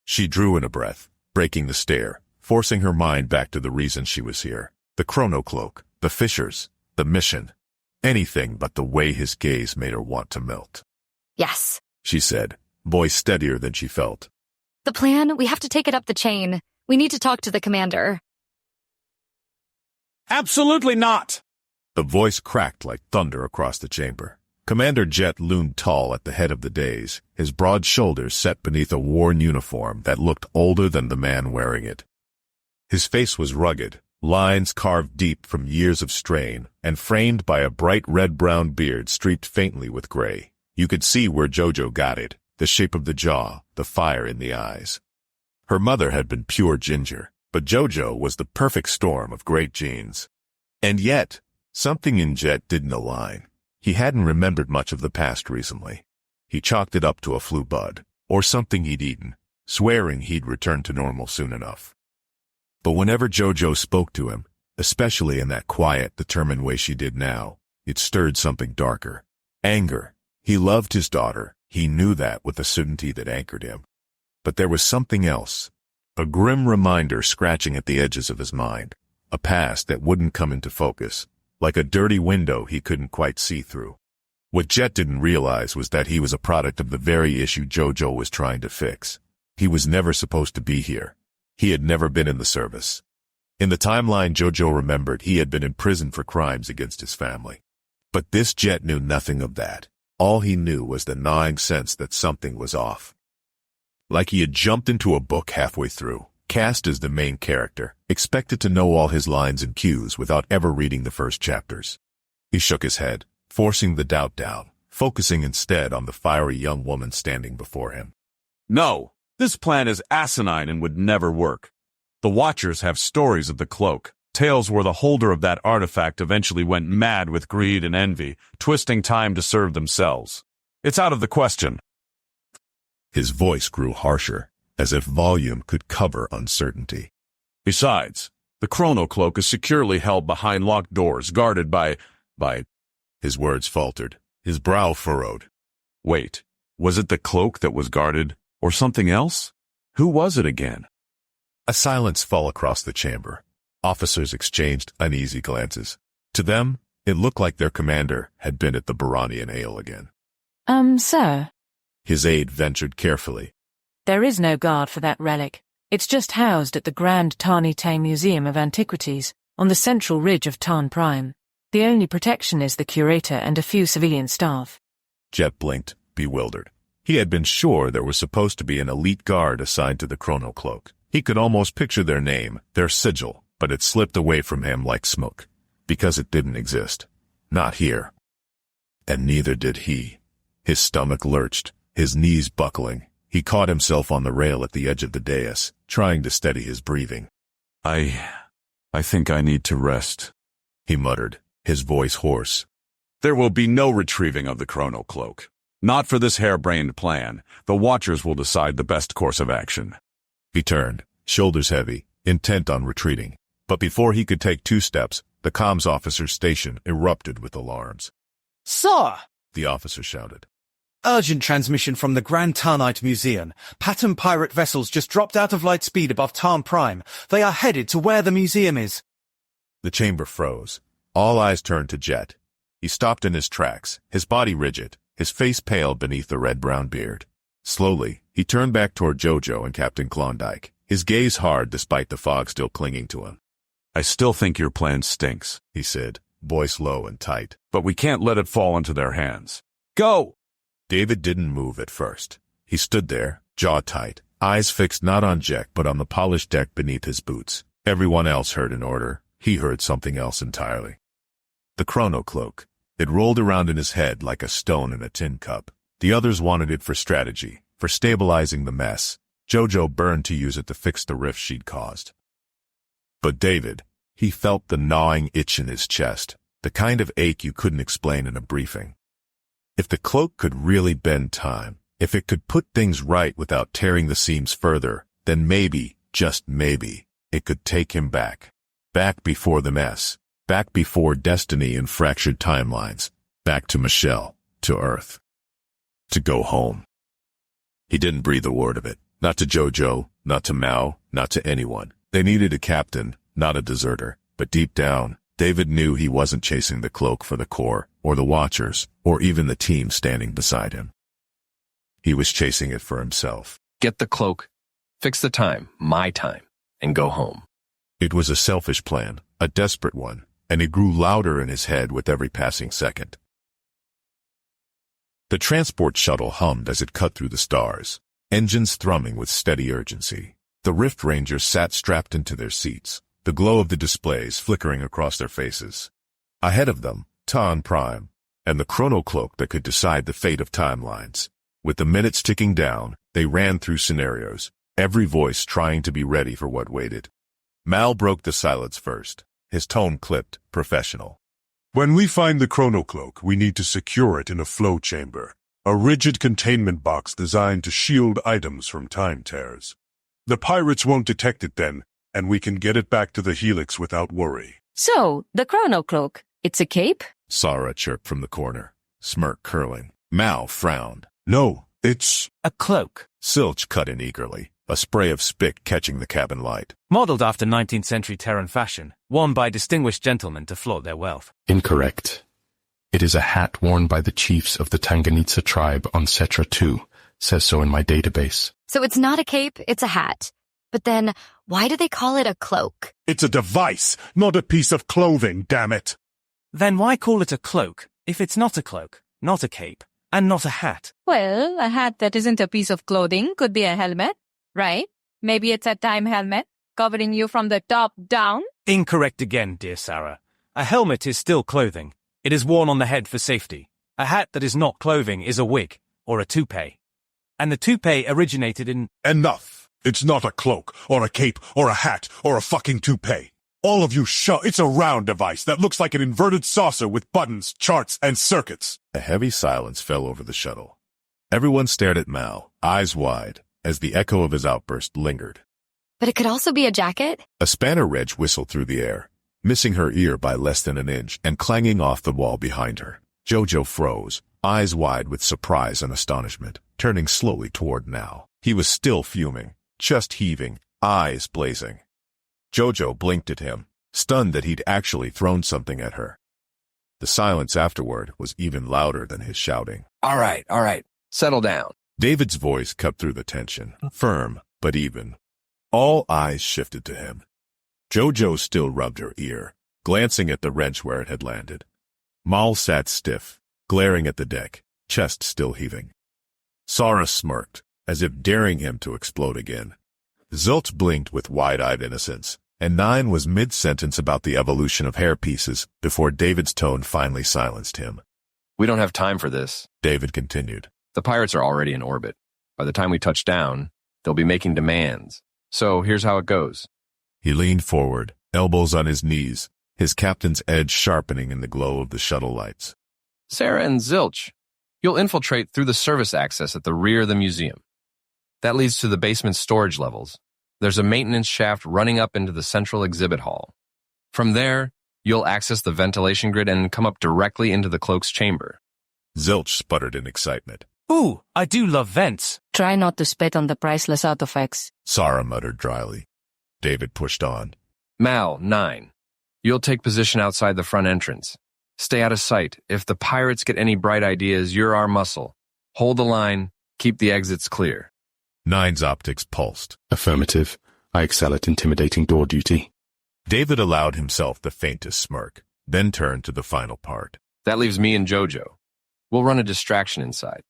She drew in a breath, breaking the stare, forcing her mind back to the reason she was here. The Chrono-Cloak, the fissures, the mission. Anything but the way his gaze made her want to melt. Yes. She said, voice steadier than she felt. The plan, we have to take it up the chain. We need to talk to the commander. Absolutely not. The voice cracked like thunder across the chamber. Commander Jet loomed tall at the head of the dais, his broad shoulders set beneath a worn uniform that looked older than the man wearing it. His face was rugged, lines carved deep from years of strain, and framed by a bright red-brown beard streaked faintly with gray. You could see where Jojo got it, the shape of the jaw, the fire in the eyes. Her mother had been pure ginger, but Jojo was the perfect storm of great genes. And yet, something in Jet didn't align. He hadn't remembered much of the past recently. He chalked it up to a flu bud, or something he'd eaten, swearing he'd return to normal soon enough. But whenever Jojo spoke to him, especially in that quiet, determined way she did now, it stirred something darker. Anger. He loved his daughter. He knew that with a certainty that anchored him. But there was something else. A grim reminder scratching at the edges of his mind. A past that wouldn't come into focus. Like a dirty window he couldn't quite see through. What Jet didn't realize was that he was a product of the very issue Jojo was trying to fix. He was never supposed to be here. He had never been in the service. In the timeline, Jojo remembered he had been in prison for crimes against his family. But this Jet knew nothing of that. All he knew was the gnawing sense that something was off. Like he had jumped into a book halfway through, cast as the main character, expected to know all his lines and cues without ever reading the first chapters. He shook his head, forcing the doubt down, focusing instead on the fiery young woman standing before him. No, this plan is asinine and would never work. The Watchers have stories of the cloak, tales where the holder of that artifact eventually went mad with greed and envy, twisting time to serve themselves. It's out of the question. His voice grew harsher, as if volume could cover uncertainty. Besides, the Chrono-Cloak is securely held behind locked doors, guarded by... His words faltered, his brow furrowed. Wait, was it the cloak that was guarded, or something else? Who was it again? A silence fell across the chamber. Officers exchanged uneasy glances. To them, it looked like their commander had been at the Baranian Ale again. Sir? His aide ventured carefully. There is no guard for that relic. It's just housed at the Grand Tani Te Museum of Antiquities, on the central ridge of Tarn Prime. The only protection is the curator and a few civilian staff. Jet blinked, bewildered. He had been sure there was supposed to be an elite guard assigned to the Chrono-Cloak. He could almost picture their name, their sigil, but it slipped away from him like smoke. Because it didn't exist. Not here. And neither did he. His stomach lurched, his knees buckling. He caught himself on the rail at the edge of the dais, trying to steady his breathing. I think I need to rest, he muttered, his voice hoarse. There will be no retrieving of the Chrono-Cloak. Not for this harebrained plan. The Watchers will decide the best course of action. He turned, shoulders heavy, intent on retreating. But before he could take 2 steps, the comms officer's station erupted with alarms. Sir! The officer shouted. Urgent transmission from the Grand Tarnite Museum. Pattern pirate vessels just dropped out of light speed above Tarn Prime. They are headed to where the museum is. The chamber froze. All eyes turned to Jet. He stopped in his tracks, his body rigid, his face pale beneath the red-brown beard. Slowly, he turned back toward Jojo and Captain Klondike, his gaze hard despite the fog still clinging to him. I still think your plan stinks, he said, voice low and tight. But we can't let it fall into their hands. Go! David didn't move at first. He stood there, jaw tight, eyes fixed not on Jack but on the polished deck beneath his boots. Everyone else heard an order. He heard something else entirely. The Chrono-Cloak. It rolled around in his head like a stone in a tin cup. The others wanted it for strategy, for stabilizing the mess. Jojo burned to use it to fix the rift she'd caused. But David, he felt the gnawing itch in his chest, the kind of ache you couldn't explain in a briefing. If the cloak could really bend time, if it could put things right without tearing the seams further, then maybe, just maybe, it could take him back. Back before the mess. Back before destiny and fractured timelines. Back to Michelle, to Earth. To go home. He didn't breathe a word of it. Not to Jojo, not to Mao, not to anyone. They needed a captain, not a deserter. But deep down, David knew he wasn't chasing the cloak for the Corps, or the Watchers, or even the team standing beside him. He was chasing it for himself. Get the cloak, fix the time, my time, and go home. It was a selfish plan, a desperate one, and it grew louder in his head with every passing second. The transport shuttle hummed as it cut through the stars, engines thrumming with steady urgency. The Rift Rangers sat strapped into their seats, the glow of the displays flickering across their faces. Ahead of them, Tarn Prime, and the Chrono-Cloak that could decide the fate of timelines. With the minutes ticking down, they ran through scenarios, every voice trying to be ready for what waited. Mal broke the silence first, his tone clipped, professional. When we find the Chrono-Cloak, we need to secure it in a flow chamber, a rigid containment box designed to shield items from time tears. The pirates won't detect it then, and we can get it back to the Helix without worry. So, the Chrono-Cloak, it's a cape? Sara chirped from the corner, smirk curling. Mal frowned. No, it's A cloak. Silch cut in eagerly, a spray of spick catching the cabin light. Modeled after 19th century Terran fashion, worn by distinguished gentlemen to flaunt their wealth. Incorrect. It is a hat worn by the chiefs of the Tanganitsa tribe on Cetra 2. Says so in my database. So it's not a cape, it's a hat. But then, why do they call it a cloak? It's a device, not a piece of clothing, damn it. Then why call it a cloak if it's not a cloak, not a cape, and not a hat? Well, a hat that isn't a piece of clothing could be a helmet, right? Maybe it's a time helmet, covering you from the top down? Incorrect again, dear Sarah. A helmet is still clothing. It is worn on the head for safety. A hat that is not clothing is a wig, or a toupee. And the toupee originated in... Enough. It's not a cloak, or a cape, or a hat, or a fucking toupee. All of you it's a round device that looks like an inverted saucer with buttons, charts, and circuits. A heavy silence fell over the shuttle. Everyone stared at Mal, eyes wide, as the echo of his outburst lingered. But it could also be a jacket? A spanner wrench whistled through the air, missing her ear by less than an inch and clanging off the wall behind her. Jojo froze, eyes wide with surprise and astonishment, turning slowly toward Mal. He was still fuming, chest heaving, eyes blazing. Jojo blinked at him, stunned that he'd actually thrown something at her. The silence afterward was even louder than his shouting. All right. Settle down. David's voice cut through the tension, firm but even. All eyes shifted to him. Jojo still rubbed her ear, glancing at the wrench where it had landed. Mal sat stiff, glaring at the deck, chest still heaving. Sarah smirked, as if daring him to explode again. Zilch blinked with wide-eyed innocence, and Nine was mid-sentence about the evolution of hair pieces before David's tone finally silenced him. We don't have time for this, David continued. The pirates are already in orbit. By the time we touch down, they'll be making demands. So here's how it goes. He leaned forward, elbows on his knees, his captain's edge sharpening in the glow of the shuttle lights. Sarah and Zilch, you'll infiltrate through the service access at the rear of the museum. That leads to the basement storage levels. There's a maintenance shaft running up into the central exhibit hall. From there, you'll access the ventilation grid and come up directly into the cloak's chamber. Zilch sputtered in excitement. Ooh, I do love vents. Try not to spit on the priceless artifacts, Sarah muttered dryly. David pushed on. Mal, 9. You'll take position outside the front entrance. Stay out of sight. If the pirates get any bright ideas, you're our muscle. Hold the line. Keep the exits clear. 9's optics pulsed. Affirmative. I excel at intimidating door duty. David allowed himself the faintest smirk, then turned to the final part. That leaves me and Jojo. We'll run a distraction inside.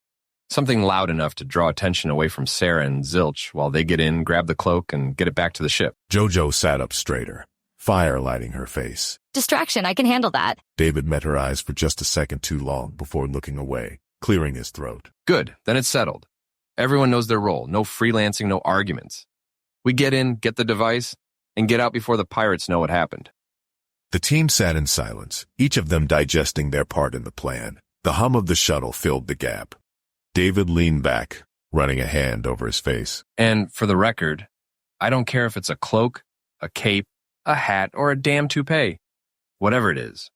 Something loud enough to draw attention away from Sarah and Zilch while they get in, grab the cloak, and get it back to the ship. Jojo sat up straighter, fire lighting her face. Distraction, I can handle that. David met her eyes for just a second too long before looking away, clearing his throat. Good, then it's settled. Everyone knows their role. No freelancing, no arguments. We get in, get the device, and get out before the pirates know what happened. The team sat in silence, each of them digesting their part in the plan. The hum of the shuttle filled the gap. David leaned back, running a hand over his face. And for the record, I don't care if it's a cloak, a cape, a hat, or a damn toupee. Whatever it is,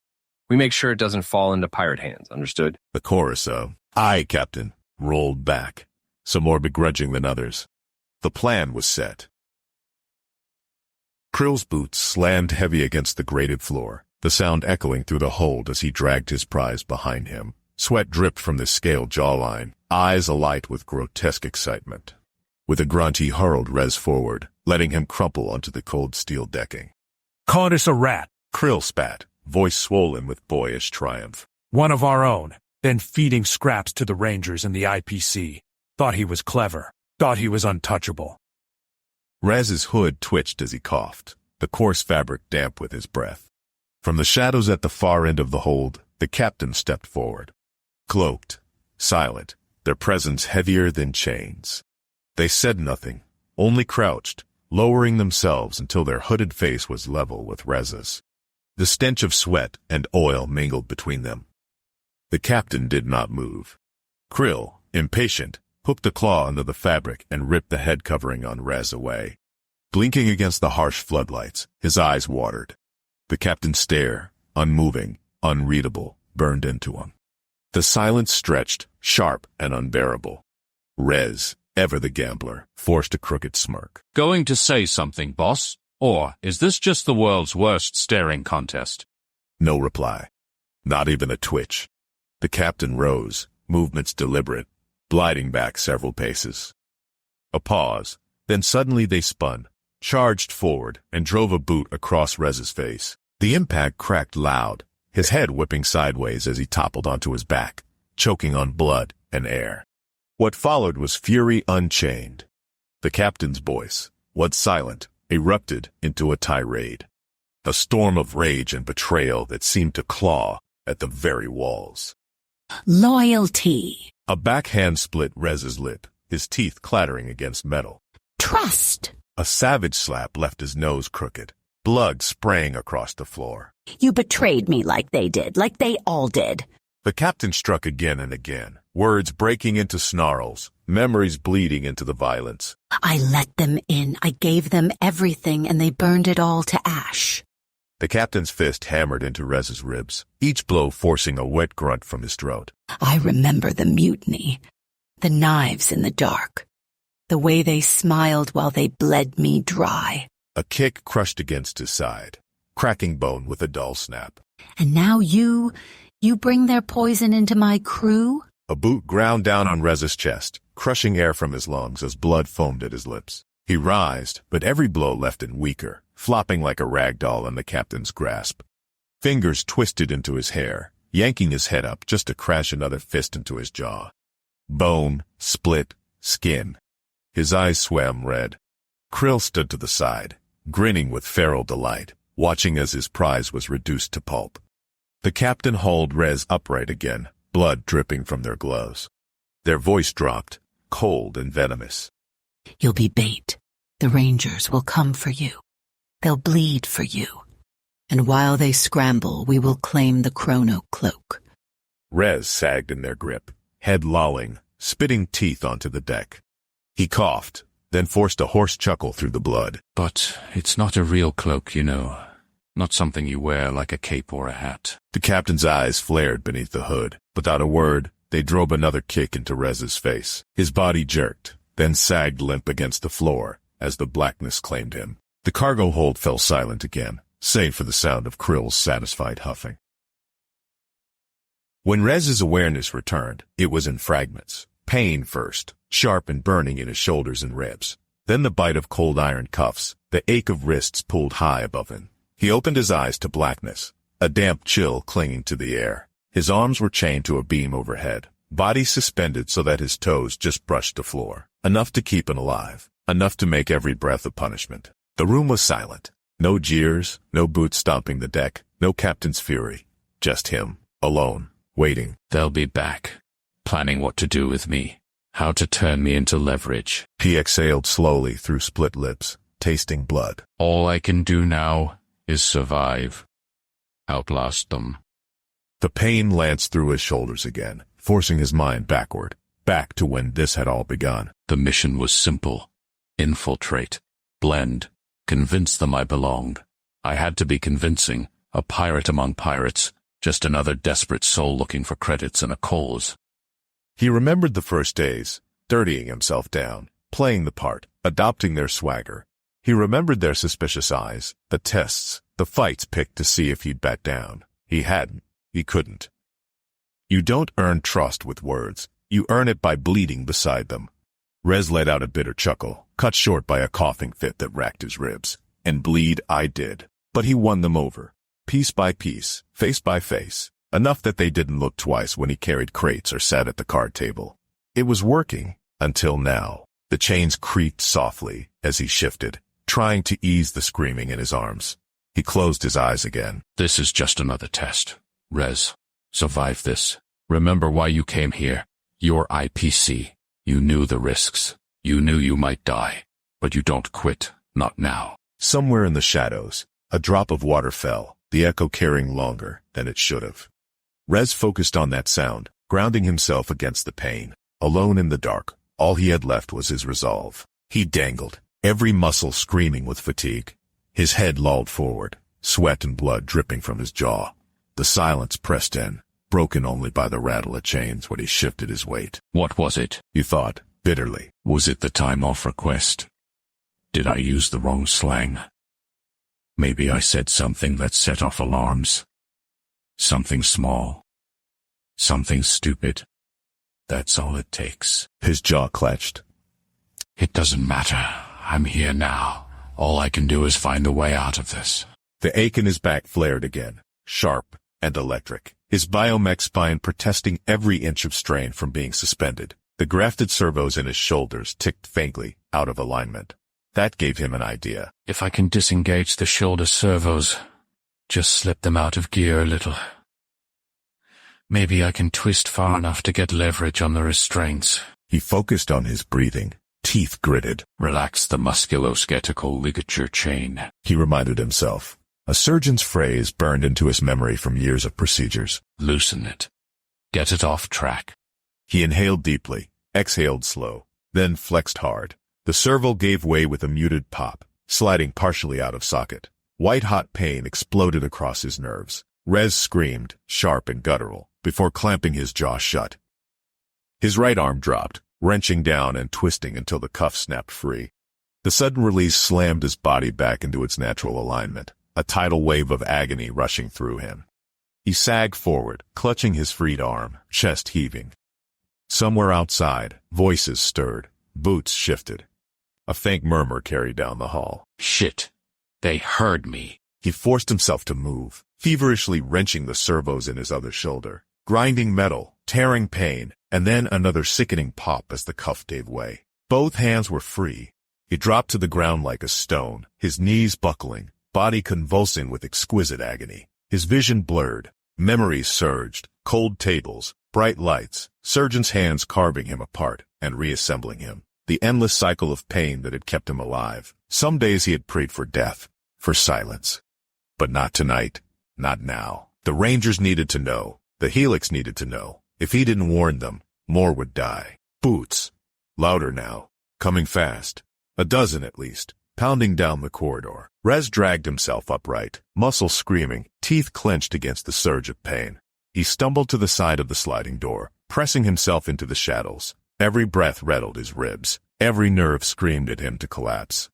we make sure it doesn't fall into pirate hands, understood? The chorus of, "Aye, Captain," rolled back, some more begrudging than others. The plan was set. Krill's boots slammed heavy against the grated floor, the sound echoing through the hold as he dragged his prize behind him. Sweat dripped from the scaled jawline, eyes alight with grotesque excitement. With a grunt he hurled Rez forward, letting him crumple onto the cold steel decking. Caught us a rat. Krill spat, voice swollen with boyish triumph. One of our own, then feeding scraps to the Rangers and the IPC. Thought he was clever. Thought he was untouchable. Rez's hood twitched as he coughed, the coarse fabric damp with his breath. From the shadows at the far end of the hold, the captain stepped forward. Cloaked, silent, their presence heavier than chains. They said nothing, only crouched, lowering themselves until their hooded face was level with Rez's. The stench of sweat and oil mingled between them. The captain did not move. Krill, impatient, hooked a claw under the fabric and ripped the head covering on Rez away. Blinking against the harsh floodlights, his eyes watered. The captain's stare, unmoving, unreadable, burned into him. The silence stretched, sharp and unbearable. Rez, ever the gambler, forced a crooked smirk. Going to say something, boss? Or is this just the world's worst staring contest? No reply. Not even a twitch. The captain rose, movements deliberate, gliding back several paces. A pause, then suddenly they spun, charged forward, and drove a boot across Rez's face. The impact cracked loud, his head whipping sideways as he toppled onto his back, choking on blood and air. What followed was fury unchained. The captain's voice, once silent, erupted into a tirade. A storm of rage and betrayal that seemed to claw at the very walls. Loyalty. A backhand split Rez's lip, his teeth clattering against metal. Trust. A savage slap left his nose crooked, blood spraying across the floor. You betrayed me like they did, like they all did. The captain struck again and again, words breaking into snarls, memories bleeding into the violence. I let them in. I gave them everything, and they burned it all to ash. The captain's fist hammered into Rez's ribs, each blow forcing a wet grunt from his throat. I remember the mutiny, the knives in the dark, the way they smiled while they bled me dry. A kick crushed against his side, cracking bone with a dull snap. And now you bring their poison into my crew? A boot ground down on Rez's chest, crushing air from his lungs as blood foamed at his lips. He writhed, but every blow left him weaker, flopping like a rag doll in the captain's grasp. Fingers twisted into his hair, yanking his head up just to crash another fist into his jaw. Bone, split, skin. His eyes swam red. Krill stood to the side, grinning with feral delight, watching as his prize was reduced to pulp. The captain hauled Rez upright again, blood dripping from their gloves. Their voice dropped, cold and venomous. You'll be bait. The Rangers will come for you. They'll bleed for you. And while they scramble, we will claim the Chrono-Cloak. Rez sagged in their grip, head lolling, spitting teeth onto the deck. He coughed, then forced a hoarse chuckle through the blood. But it's not a real cloak, you know. Not something you wear like a cape or a hat. The captain's eyes flared beneath the hood. Without a word, they drove another kick into Rez's face. His body jerked, then sagged limp against the floor as the blackness claimed him. The cargo hold fell silent again, save for the sound of Krill's satisfied huffing. When Rez's awareness returned, it was in fragments. Pain first, sharp and burning in his shoulders and ribs. Then the bite of cold iron cuffs, the ache of wrists pulled high above him. He opened his eyes to blackness, a damp chill clinging to the air. His arms were chained to a beam overhead, body suspended so that his toes just brushed the floor. Enough to keep him alive, enough to make every breath a punishment. The room was silent. No jeers, no boots stomping the deck, no captain's fury. Just him, alone, waiting. They'll be back, planning what to do with me, how to turn me into leverage. He exhaled slowly through split lips, tasting blood. All I can do now is survive. Outlast them. The pain lanced through his shoulders again, forcing his mind backward, back to when this had all begun. The mission was simple. Infiltrate, blend, convince them I belonged. I had to be convincing, a pirate among pirates, just another desperate soul looking for credits and a cause. He remembered the first days, dirtying himself down, playing the part, adopting their swagger. He remembered their suspicious eyes, the tests, the fights picked to see if he'd back down. He hadn't. He couldn't. You don't earn trust with words. You earn it by bleeding beside them. Rez let out a bitter chuckle, cut short by a coughing fit that racked his ribs. And bleed I did. But he won them over. Piece by piece, face by face. Enough that they didn't look twice when he carried crates or sat at the card table. It was working, until now. The chains creaked softly as he shifted, trying to ease the screaming in his arms. He closed his eyes again. This is just another test. Rez, survive this. Remember why you came here. You're IPC. You knew the risks. You knew you might die. But you don't quit. Not now. Somewhere in the shadows, a drop of water fell, the echo carrying longer than it should have. Rez focused on that sound, grounding himself against the pain. Alone in the dark, all he had left was his resolve. He dangled, every muscle screaming with fatigue. His head lolled forward, sweat and blood dripping from his jaw. The silence pressed in, broken only by the rattle of chains when he shifted his weight. What was it? He thought, bitterly. Was it the time off request? Did I use the wrong slang? Maybe I said something that set off alarms. Something small. Something stupid. That's all it takes. His jaw clenched. It doesn't matter. I'm here now. All I can do is find a way out of this. The ache in his back flared again, sharp and electric, his biomech spine protesting every inch of strain from being suspended. The grafted servos in his shoulders ticked faintly, out of alignment. That gave him an idea. If I can disengage the shoulder servos, just slip them out of gear a little. Maybe I can twist far enough to get leverage on the restraints. He focused on his breathing, teeth gritted. Relax the musculoskeletal ligature chain, he reminded himself. A surgeon's phrase burned into his memory from years of procedures. Loosen it. Get it off track. He inhaled deeply, exhaled slow, then flexed hard. The servo gave way with a muted pop, sliding partially out of socket. White-hot pain exploded across his nerves. Rez screamed, sharp and guttural, before clamping his jaw shut. His right arm dropped, wrenching down and twisting until the cuff snapped free. The sudden release slammed his body back into its natural alignment, a tidal wave of agony rushing through him. He sagged forward, clutching his freed arm, chest heaving. Somewhere outside, voices stirred, boots shifted. A faint murmur carried down the hall. Shit. They heard me. He forced himself to move, feverishly wrenching the servos in his other shoulder. Grinding metal, tearing pain, and then another sickening pop as the cuff gave way. Both hands were free. He dropped to the ground like a stone, his knees buckling, body convulsing with exquisite agony. His vision blurred. Memories surged, cold tables, bright lights, surgeons' hands carving him apart and reassembling him. The endless cycle of pain that had kept him alive. Some days he had prayed for death, for silence. But not tonight, not now. The Rangers needed to know. The Helix needed to know. If he didn't warn them, more would die. Boots. Louder now. Coming fast. A dozen at least. Pounding down the corridor. Rez dragged himself upright, muscles screaming, teeth clenched against the surge of pain. He stumbled to the side of the sliding door, pressing himself into the shadows. Every breath rattled his ribs. Every nerve screamed at him to collapse.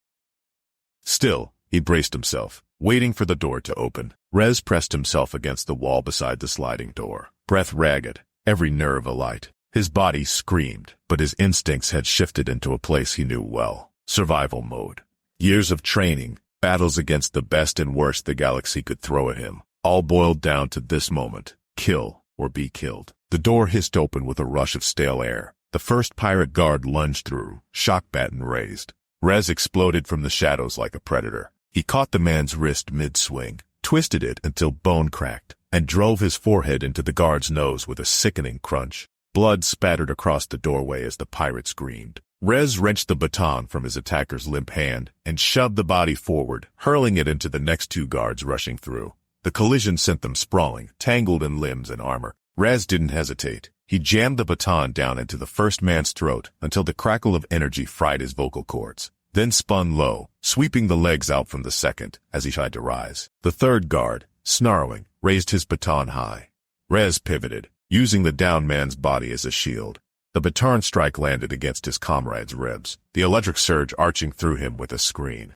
Still, he braced himself, waiting for the door to open. Rez pressed himself against the wall beside the sliding door, breath ragged, every nerve alight. His body screamed, but his instincts had shifted into a place he knew well. Survival mode. Years of training, battles against the best and worst the galaxy could throw at him, all boiled down to this moment. Kill or be killed. The door hissed open with a rush of stale air. The first pirate guard lunged through, shock baton raised. Rez exploded from the shadows like a predator. He caught the man's wrist mid-swing, twisted it until bone cracked, and drove his forehead into the guard's nose with a sickening crunch. Blood spattered across the doorway as the pirate screamed. Rez wrenched the baton from his attacker's limp hand and shoved the body forward, hurling it into the next two guards rushing through. The collision sent them sprawling, tangled in limbs and armor. Rez didn't hesitate. He jammed the baton down into the first man's throat until the crackle of energy fried his vocal cords, then spun low, sweeping the legs out from the second as he tried to rise. The third guard, snarling, raised his baton high. Rez pivoted, using the downed man's body as a shield. The baton strike landed against his comrade's ribs, the electric surge arching through him with a scream.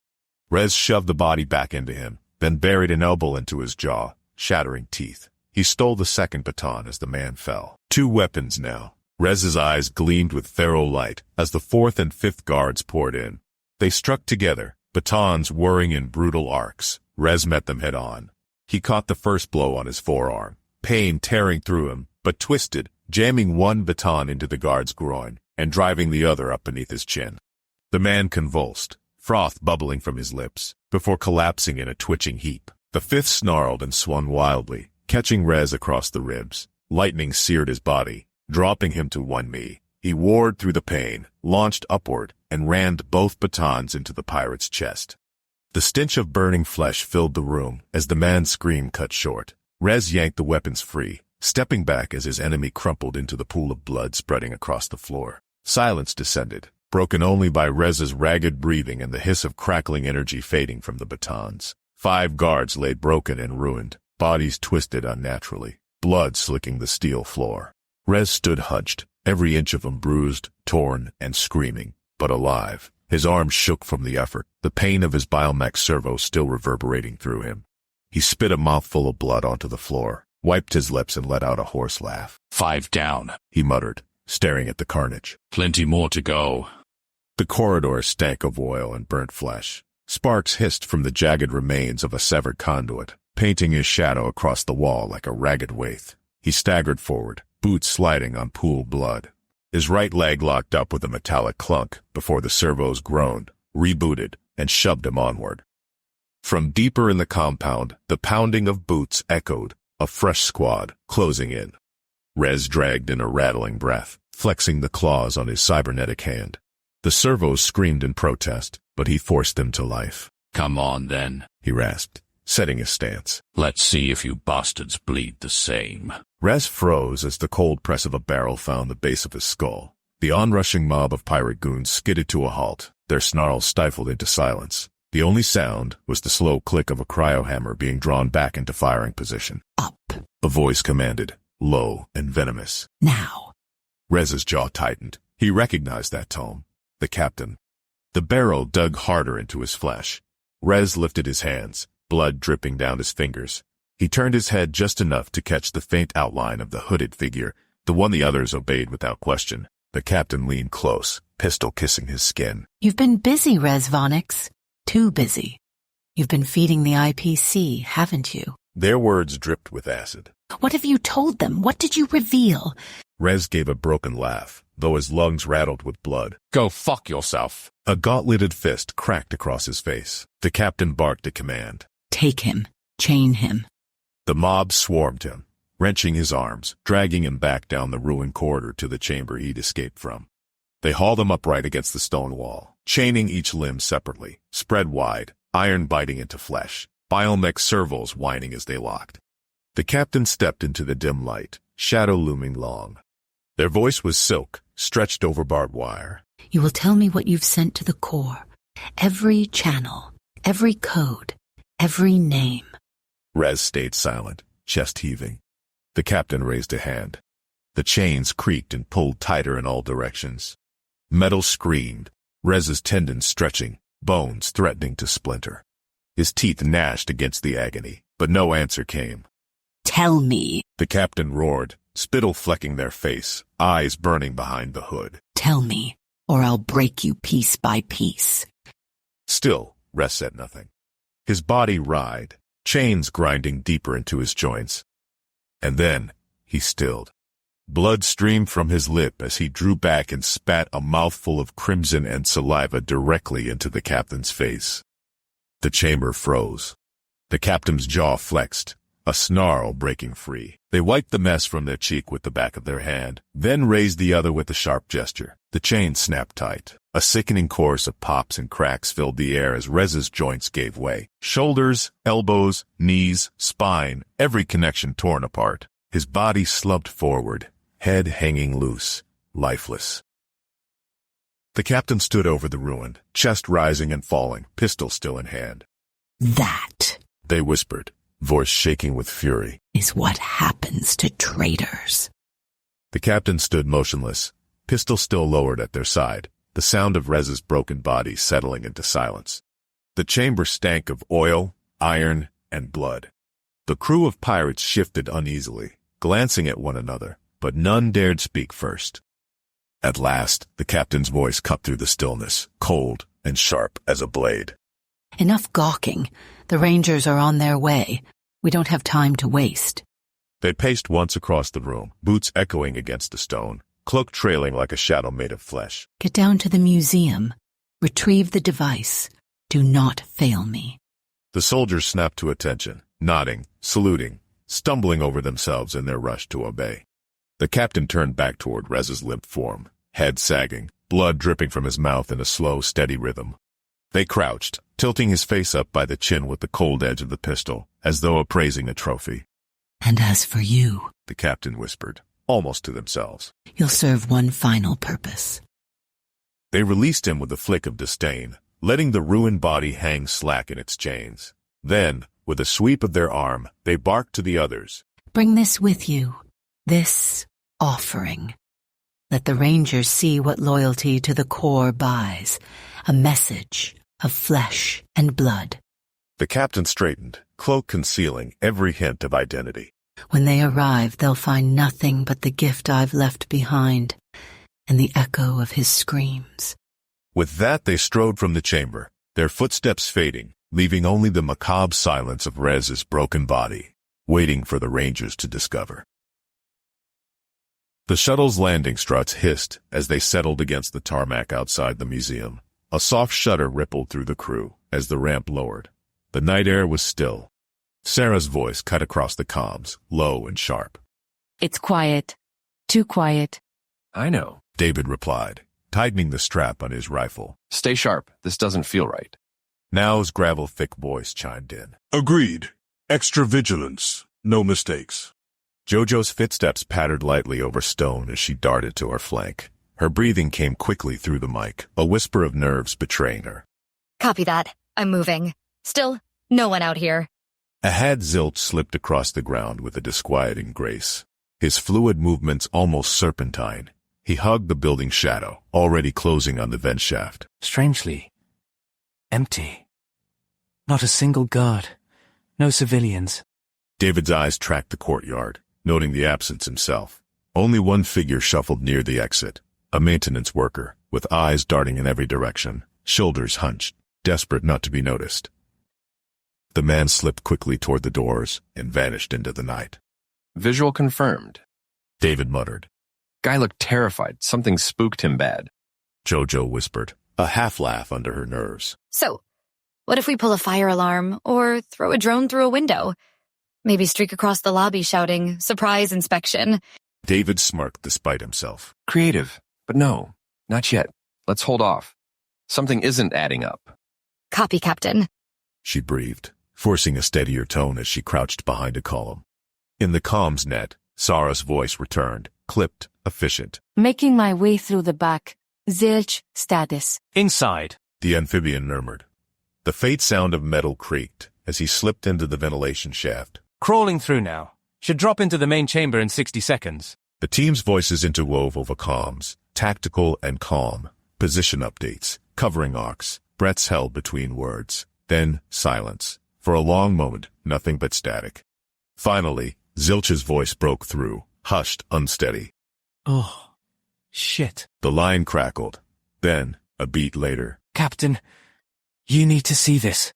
Rez shoved the body back into him, then buried an elbow into his jaw, shattering teeth. He stole the second baton as the man fell. Two weapons now. Rez's eyes gleamed with feral light as the fourth and fifth guards poured in. They struck together, batons whirring in brutal arcs. Rez met them head on. He caught the first blow on his forearm, pain tearing through him, but twisted, jamming one baton into the guard's groin and driving the other up beneath his chin. The man convulsed, froth bubbling from his lips, before collapsing in a twitching heap. The fifth snarled and swung wildly, catching Rez across the ribs. Lightning seared his body, dropping him to one knee. He warred through the pain, launched upward, and rammed both batons into the pirate's chest. The stench of burning flesh filled the room as the man's scream cut short. Rez yanked the weapons free, stepping back as his enemy crumpled into the pool of blood spreading across the floor. Silence descended, broken only by Rez's ragged breathing and the hiss of crackling energy fading from the batons. 5 guards lay broken and ruined, bodies twisted unnaturally, blood slicking the steel floor. Rez stood hunched, every inch of him bruised, torn, and screaming, but alive. His arms shook from the effort, the pain of his biomech servo still reverberating through him. He spit a mouthful of blood onto the floor, wiped his lips and let out a hoarse laugh. 5 down, he muttered, staring at the carnage. Plenty more to go. The corridor stank of oil and burnt flesh. Sparks hissed from the jagged remains of a severed conduit, painting his shadow across the wall like a ragged wraith. He staggered forward, boots sliding on pooled blood. His right leg locked up with a metallic clunk before the servos groaned, rebooted, and shoved him onward. From deeper in the compound, the pounding of boots echoed, a fresh squad closing in. Rez dragged in a rattling breath, flexing the claws on his cybernetic hand. The servos screamed in protest, but he forced them to life. Come on, then, he rasped, setting his stance. Let's see if you bastards bleed the same. Rez froze as the cold press of a barrel found the base of his skull. The onrushing mob of pirate goons skidded to a halt, their snarls stifled into silence. The only sound was the slow click of a cryohammer being drawn back into firing position. Up, a voice commanded, low and venomous. Now. Rez's jaw tightened. He recognized that tone. The captain. The barrel dug harder into his flesh. Rez lifted his hands, blood dripping down his fingers. He turned his head just enough to catch the faint outline of the hooded figure, the one the others obeyed without question. The captain leaned close, pistol kissing his skin. You've been busy, Rez Vonix. Too busy. You've been feeding the IPC, haven't you? Their words dripped with acid. What have you told them? What did you reveal? Rez gave a broken laugh, though his lungs rattled with blood. Go fuck yourself. A gauntleted fist cracked across his face. The captain barked a command. Take him. Chain him. The mob swarmed him, wrenching his arms, dragging him back down the ruined corridor to the chamber he'd escaped from. They hauled him upright against the stone wall, chaining each limb separately, spread wide, iron biting into flesh, biomech servos whining as they locked. The captain stepped into the dim light, shadow looming long. Their voice was silk, stretched over barbed wire. You will tell me what you've sent to the Corps. Every channel, every code, every name. Rez stayed silent, chest heaving. The captain raised a hand. The chains creaked and pulled tighter in all directions. Metal screamed, Rez's tendons stretching, bones threatening to splinter. His teeth gnashed against the agony, but no answer came. Tell me, the captain roared, spittle flecking their face, eyes burning behind the hood. Tell me, or I'll break you piece by piece. Still, Rez said nothing. His body writhed, chains grinding deeper into his joints. And then, he stilled. Blood streamed from his lip as he drew back and spat a mouthful of crimson and saliva directly into the captain's face. The chamber froze. The captain's jaw flexed, a snarl breaking free. They wiped the mess from their cheek with the back of their hand, then raised the other with a sharp gesture. The chain snapped tight. A sickening chorus of pops and cracks filled the air as Rez's joints gave way. Shoulders, elbows, knees, spine, every connection torn apart. His body slumped forward, head hanging loose, lifeless. The captain stood over the ruin, chest rising and falling, pistol still in hand. That, they whispered, voice shaking with fury, is what happens to traitors. The captain stood motionless, pistol still lowered at their side, the sound of Rez's broken body settling into silence. The chamber stank of oil, iron, and blood. The crew of pirates shifted uneasily, glancing at one another, but none dared speak first. At last, the captain's voice cut through the stillness, cold and sharp as a blade. Enough gawking. The Rangers are on their way. We don't have time to waste. They paced once across the room, boots echoing against the stone, cloak trailing like a shadow made of flesh. Get down to the museum. Retrieve the device. Do not fail me. The soldiers snapped to attention, nodding, saluting, stumbling over themselves in their rush to obey. The captain turned back toward Rez's limp form, head sagging, blood dripping from his mouth in a slow, steady rhythm. They crouched, tilting his face up by the chin with the cold edge of the pistol, as though appraising a trophy. And as for you, the captain whispered, almost to themselves, you'll serve one final purpose. They released him with a flick of disdain, letting the ruined body hang slack in its chains. Then, with a sweep of their arm, they barked to the others. Bring this with you. This offering. Let the Rangers see what loyalty to the Corps buys. A message of flesh and blood. The captain straightened, cloak concealing every hint of identity. When they arrive, they'll find nothing but the gift I've left behind and the echo of his screams. With that, they strode from the chamber, their footsteps fading, leaving only the macabre silence of Rez's broken body, waiting for the Rangers to discover. The shuttle's landing struts hissed as they settled against the tarmac outside the museum. A soft shudder rippled through the crew as the ramp lowered. The night air was still. Sarah's voice cut across the comms, low and sharp. It's quiet. Too quiet. I know, David replied, tightening the strap on his rifle. Stay sharp. This doesn't feel right. Now's gravel-thick voice chimed in. Agreed. Extra vigilance. No mistakes. Jojo's footsteps pattered lightly over stone as she darted to her flank. Her breathing came quickly through the mic, a whisper of nerves betraying her. Copy that. I'm moving. Still, no one out here. Ahead, Zilch slipped across the ground with a disquieting grace. His fluid movements almost serpentine. He hugged the building shadow, already closing on the vent shaft. Strangely empty. Not a single guard. No civilians. David's eyes tracked the courtyard, noting the absence himself. Only one figure shuffled near the exit, a maintenance worker, with eyes darting in every direction, shoulders hunched, desperate not to be noticed. The man slipped quickly toward the doors and vanished into the night. Visual confirmed. David muttered. Guy looked terrified. Something spooked him bad. Jojo whispered, a half-laugh under her nerves. So, what if we pull a fire alarm or throw a drone through a window? Maybe streak across the lobby shouting, "Surprise inspection." David smirked despite himself. Creative, but no, not yet. Let's hold off. Something isn't adding up. Copy, Captain. She breathed, forcing a steadier tone as she crouched behind a column. In the comms net, Sarah's voice returned, clipped, efficient. Making my way through the back. Zilch status. Inside. The amphibian murmured. The faint sound of metal creaked as he slipped into the ventilation shaft. Crawling through now. Should drop into the main chamber in 60 seconds. The team's voices interwove over comms, tactical and calm, position updates, covering arcs, breaths held between words. Then, silence. For a long moment, nothing but static. Finally, Zilch's voice broke through, hushed, unsteady. Oh, shit. The line crackled. Then, a beat later. Captain, you need to see this.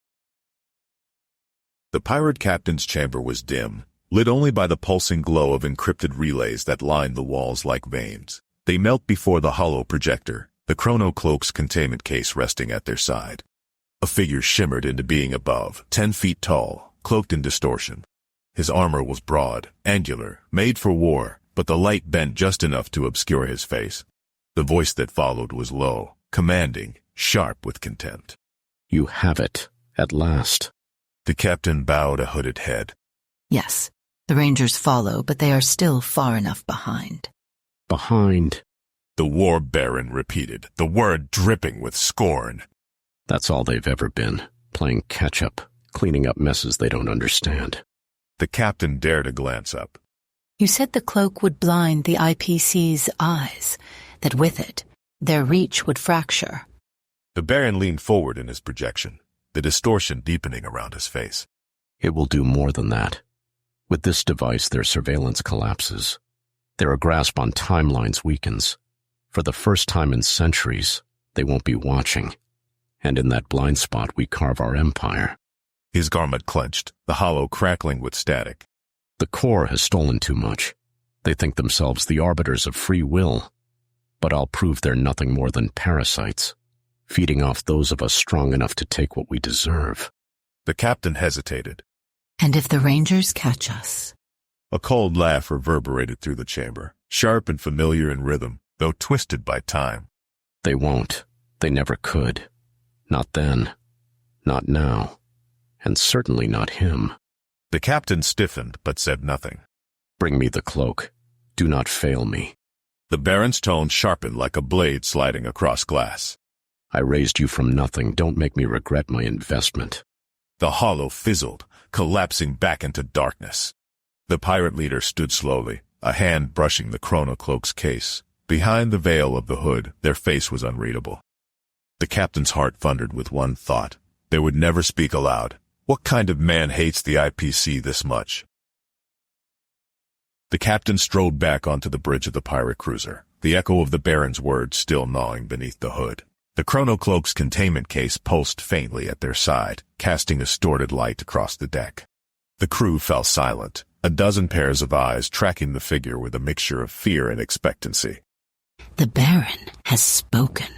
The pirate captain's chamber was dim, lit only by the pulsing glow of encrypted relays that lined the walls like veins. They melt before the hollow projector, the Chrono-Cloak's containment case resting at their side. A figure shimmered into being above, 10 feet tall, cloaked in distortion. His armor was broad, angular, made for war, but the light bent just enough to obscure his face. The voice that followed was low, commanding, sharp with contempt. You have it, at last. The captain bowed a hooded head. Yes, the Rangers follow, but they are still far enough behind. Behind. The war baron repeated, the word dripping with scorn. That's all they've ever been, playing catch-up, cleaning up messes they don't understand. The captain dared a glance up. You said the cloak would blind the IPC's eyes, that with it, their reach would fracture. The baron leaned forward in his projection, the distortion deepening around his face. It will do more than that. With this device, their surveillance collapses. Their grasp on timelines weakens. For the first time in centuries, they won't be watching. And in that blind spot, we carve our empire. His garment clenched, the hollow crackling with static. The Corps has stolen too much. They think themselves the arbiters of free will. But I'll prove they're nothing more than parasites, feeding off those of us strong enough to take what we deserve. The captain hesitated. And if the Rangers catch us? A cold laugh reverberated through the chamber, sharp and familiar in rhythm, though twisted by time. They won't. They never could. Not then. Not now. And certainly not him. The captain stiffened, but said nothing. Bring me the cloak. Do not fail me. The baron's tone sharpened like a blade sliding across glass. I raised you from nothing. Don't make me regret my investment. The hollow fizzled, collapsing back into darkness. The pirate leader stood slowly, a hand brushing the Chrono-Cloak's case. Behind the veil of the hood, their face was unreadable. The captain's heart thundered with one thought. They would never speak aloud. What kind of man hates the IPC this much? The captain strode back onto the bridge of the pirate cruiser, the echo of the Baron's words still gnawing beneath the hood. The Chrono-Cloak's containment case pulsed faintly at their side, casting a distorted light across the deck. The crew fell silent, a dozen pairs of eyes tracking the figure with a mixture of fear and expectancy. The Baron has spoken,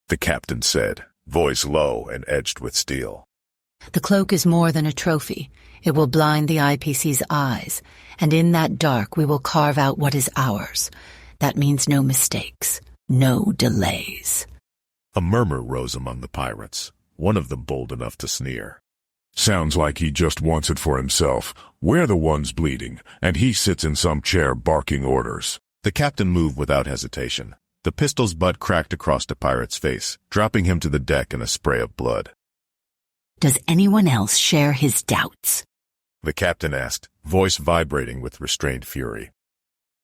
the captain said, voice low and edged with steel. The cloak is more than a trophy. It will blind the IPC's eyes, and in that dark we will carve out what is ours. That means no mistakes, no delays. A murmur rose among the pirates, one of them bold enough to sneer. Sounds like he just wants it for himself. We're the ones bleeding, and he sits in some chair barking orders. The captain moved without hesitation. The pistol's butt cracked across the pirate's face, dropping him to the deck in a spray of blood. Does anyone else share his doubts? The captain asked, voice vibrating with restrained fury.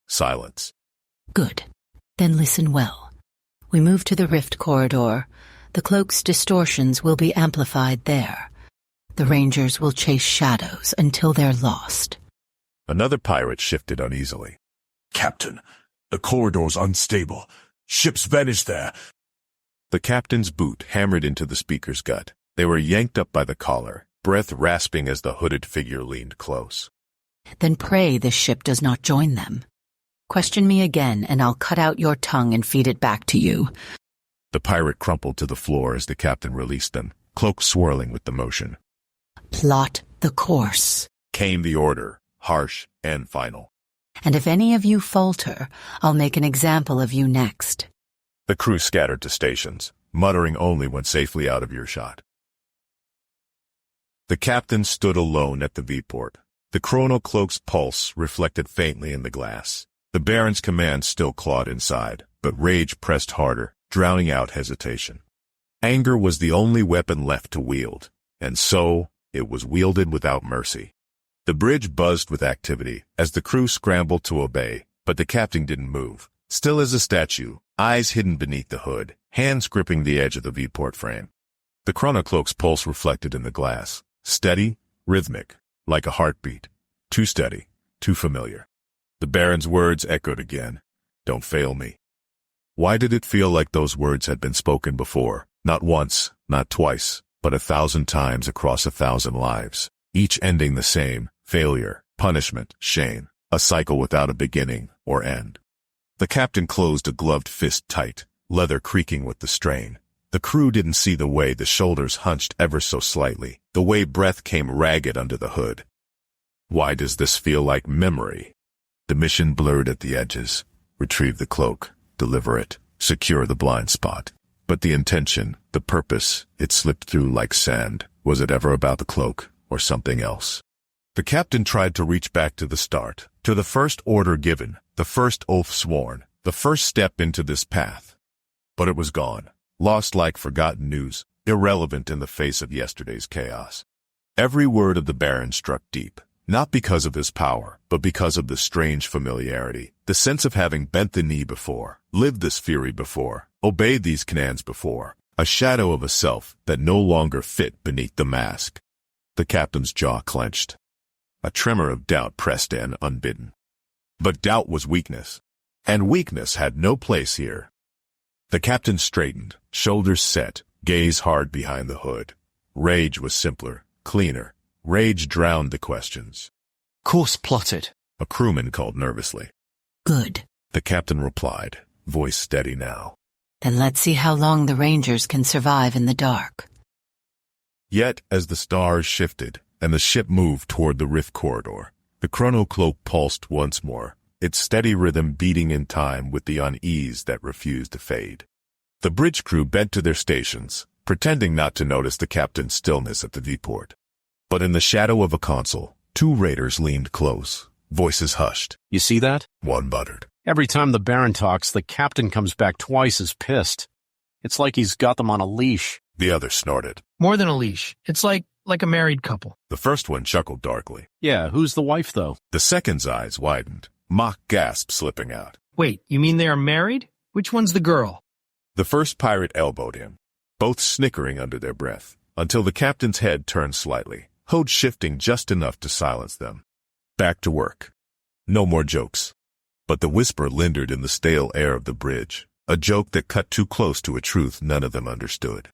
Silence. Good. Then listen well. We move to the rift corridor. The cloak's distortions will be amplified there. The Rangers will chase shadows until they're lost. Another pirate shifted uneasily. Captain, the corridor's unstable. Ships vanish there. The captain's boot hammered into the speaker's gut. They were yanked up by the collar, breath rasping as the hooded figure leaned close. Then pray this ship does not join them. Question me again, and I'll cut out your tongue and feed it back to you. The pirate crumpled to the floor as the captain released them, cloak swirling with the motion. Plot the course, came the order, harsh and final. And if any of you falter, I'll make an example of you next. The crew scattered to stations, muttering only when safely out of earshot. The captain stood alone at the V-port. The Chrono-Cloak's pulse reflected faintly in the glass. The Baron's command still clawed inside, but rage pressed harder, drowning out hesitation. Anger was the only weapon left to wield, and so it was wielded without mercy. The bridge buzzed with activity as the crew scrambled to obey, but the captain didn't move, still as a statue, eyes hidden beneath the hood, hands gripping the edge of the V-port frame. The Chrono-Cloak's pulse reflected in the glass, steady, rhythmic, like a heartbeat, too steady, too familiar. The Baron's words echoed again, "Don't fail me." Why did it feel like those words had been spoken before, not once, not twice, but 1,000 times across 1,000 lives, each ending the same: failure, punishment, shame, a cycle without a beginning or end. The captain closed a gloved fist tight, leather creaking with the strain. The crew didn't see the way the shoulders hunched ever so slightly, the way breath came ragged under the hood. Why does this feel like memory? The mission blurred at the edges. Retrieve the cloak, deliver it, secure the blind spot. But the intention, the purpose, it slipped through like sand. Was it ever about the cloak, or something else? The captain tried to reach back to the start, to the first order given, the first oath sworn, the first step into this path. But it was gone, lost like forgotten news, irrelevant in the face of yesterday's chaos. Every word of the Baron struck deep, not because of his power, but because of the strange familiarity, the sense of having bent the knee before, lived this fury before, obeyed these commands before, a shadow of a self that no longer fit beneath the mask. The captain's jaw clenched. A tremor of doubt pressed in unbidden. But doubt was weakness, and weakness had no place here. The captain straightened, shoulders set, gaze hard behind the hood. Rage was simpler, cleaner. Rage drowned the questions. Course plotted, a crewman called nervously. Good, the captain replied, voice steady now. Then let's see how long the Rangers can survive in the dark. Yet, as the stars shifted, and the ship moved toward the rift corridor, the Chrono-Cloak pulsed once more, its steady rhythm beating in time with the unease that refused to fade. The bridge crew bent to their stations, pretending not to notice the captain's stillness at the V-port. But in the shadow of a console, 2 raiders leaned close, voices hushed. You see that? One muttered. Every time the Baron talks, the captain comes back twice as pissed. It's like he's got them on a leash. The other snorted. More than a leash. It's like a married couple. The first one chuckled darkly. Yeah, who's the wife, though? The second's eyes widened, mock gasp slipping out. Wait, you mean they are married? Which one's the girl? The first pirate elbowed him, both snickering under their breath, until the captain's head turned slightly, hood shifting just enough to silence them. Back to work. No more jokes. But the whisper lingered in the stale air of the bridge, a joke that cut too close to a truth none of them understood.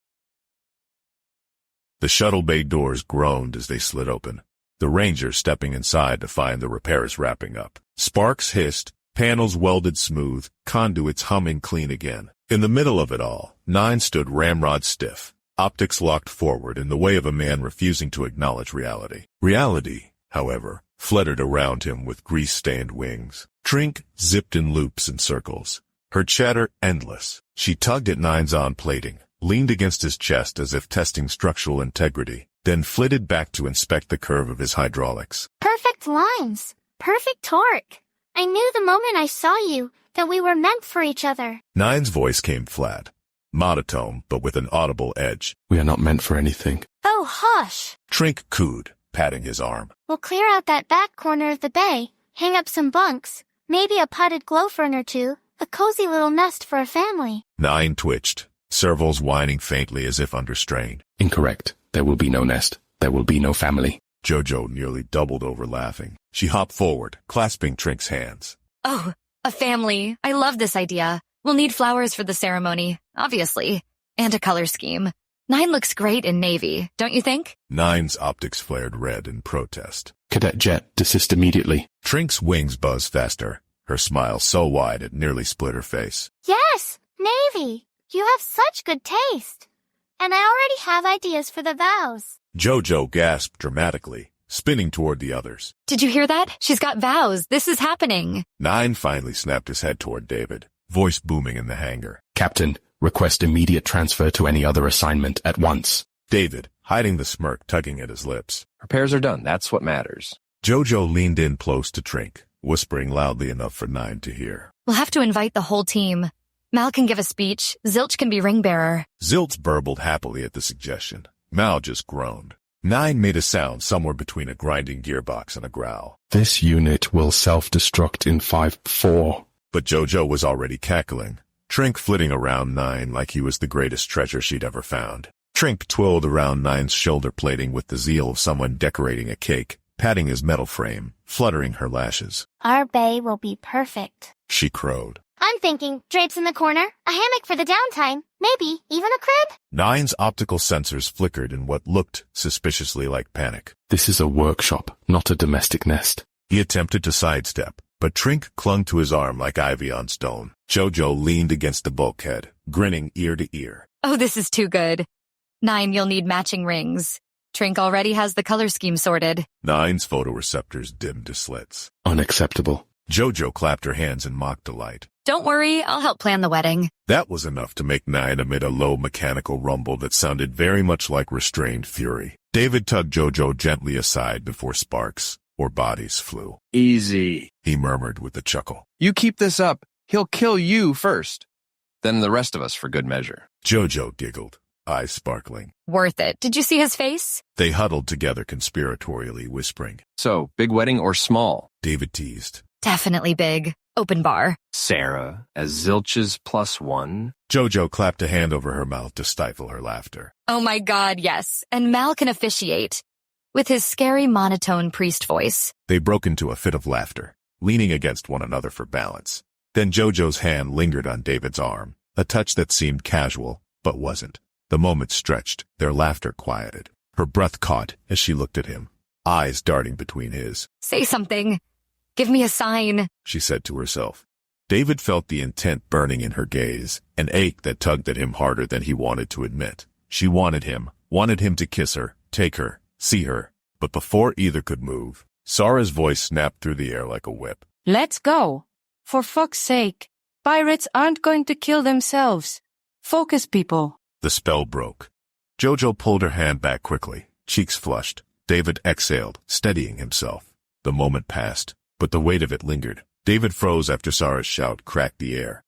The shuttle bay doors groaned as they slid open, the ranger stepping inside to find the repairs wrapping up. Sparks hissed, panels welded smooth, conduits humming clean again. In the middle of it all, Nine stood ramrod stiff, optics locked forward in the way of a man refusing to acknowledge reality. Reality, however, fluttered around him with grease-stained wings. Trink zipped in loops and circles, her chatter endless. She tugged at Nine's on-plating, leaned against his chest as if testing structural integrity, then flitted back to inspect the curve of his hydraulics. Perfect lines. Perfect torque. I knew the moment I saw you that we were meant for each other. Nine's voice came flat, monotone but with an audible edge. We are not meant for anything. Oh, hush. Trink cooed, patting his arm. We'll clear out that back corner of the bay, hang up some bunks, maybe a potted glow fern or two, a cozy little nest for a family. Nine twitched, servals whining faintly as if under strain. Incorrect. There will be no nest. There will be no family. Jojo nearly doubled over laughing. She hopped forward, clasping Trink's hands. Oh, a family. I love this idea. We'll need flowers for the ceremony, obviously, and a color scheme. Nine looks great in navy, don't you think? Nine's optics flared red in protest. Cadet Jet, desist immediately. Trink's wings buzzed faster, her smile so wide it nearly split her face. Yes, navy. You have such good taste. And I already have ideas for the vows. Jojo gasped dramatically, spinning toward the others. Did you hear that? She's got vows. This is happening. Nine finally snapped his head toward David, voice booming in the hangar. Captain, request immediate transfer to any other assignment at once. David, hiding the smirk tugging at his lips. Repairs are done. That's what matters. Jojo leaned in close to Trink, whispering loudly enough for Nine to hear. We'll have to invite the whole team. Mal can give a speech. Zilch can be ring bearer. Zilch burbled happily at the suggestion. Mal just groaned. Nine made a sound somewhere between a grinding gearbox and a growl. This unit will self-destruct in 5-4. But Jojo was already cackling, Trink flitting around Nine like he was the greatest treasure she'd ever found. Trink twirled around Nine's shoulder plating with the zeal of someone decorating a cake, patting his metal frame, fluttering her lashes. Our bay will be perfect. She crowed. I'm thinking drapes in the corner, a hammock for the downtime, maybe even a crib. Nine's optical sensors flickered in what looked suspiciously like panic. This is a workshop, not a domestic nest. He attempted to sidestep, but Trink clung to his arm like ivy on stone. Jojo leaned against the bulkhead, grinning ear to ear. Oh, this is too good. Nine, you'll need matching rings. Trink already has the color scheme sorted. Nine's photoreceptors dimmed to slits. Unacceptable. Jojo clapped her hands in mock delight. Don't worry, I'll help plan the wedding. That was enough to make Nine emit a low mechanical rumble that sounded very much like restrained fury. David tugged Jojo gently aside before sparks or bodies flew. Easy, he murmured with a chuckle. You keep this up, he'll kill you first. Then the rest of us for good measure. Jojo giggled, eyes sparkling. Worth it. Did you see his face? They huddled together conspiratorially, whispering. So, big wedding or small? David teased. Definitely big. Open bar. Sarah, as Zilch's +1. Jojo clapped a hand over her mouth to stifle her laughter. Oh my God, yes. And Mal can officiate. With his scary monotone priest voice. They broke into a fit of laughter, leaning against one another for balance. Then Jojo's hand lingered on David's arm, a touch that seemed casual, but wasn't. The moment stretched, their laughter quieted. Her breath caught as she looked at him, eyes darting between his. Say something. Give me a sign, she said to herself. David felt the intent burning in her gaze, an ache that tugged at him harder than he wanted to admit. She wanted him to kiss her, take her, see her. But before either could move, Sara's voice snapped through the air like a whip. Let's go. For fuck's sake. Pirates aren't going to kill themselves. Focus, people. The spell broke. Jojo pulled her hand back quickly, cheeks flushed. David exhaled, steadying himself. The moment passed, but the weight of it lingered. David froze after Sara's shout cracked the air.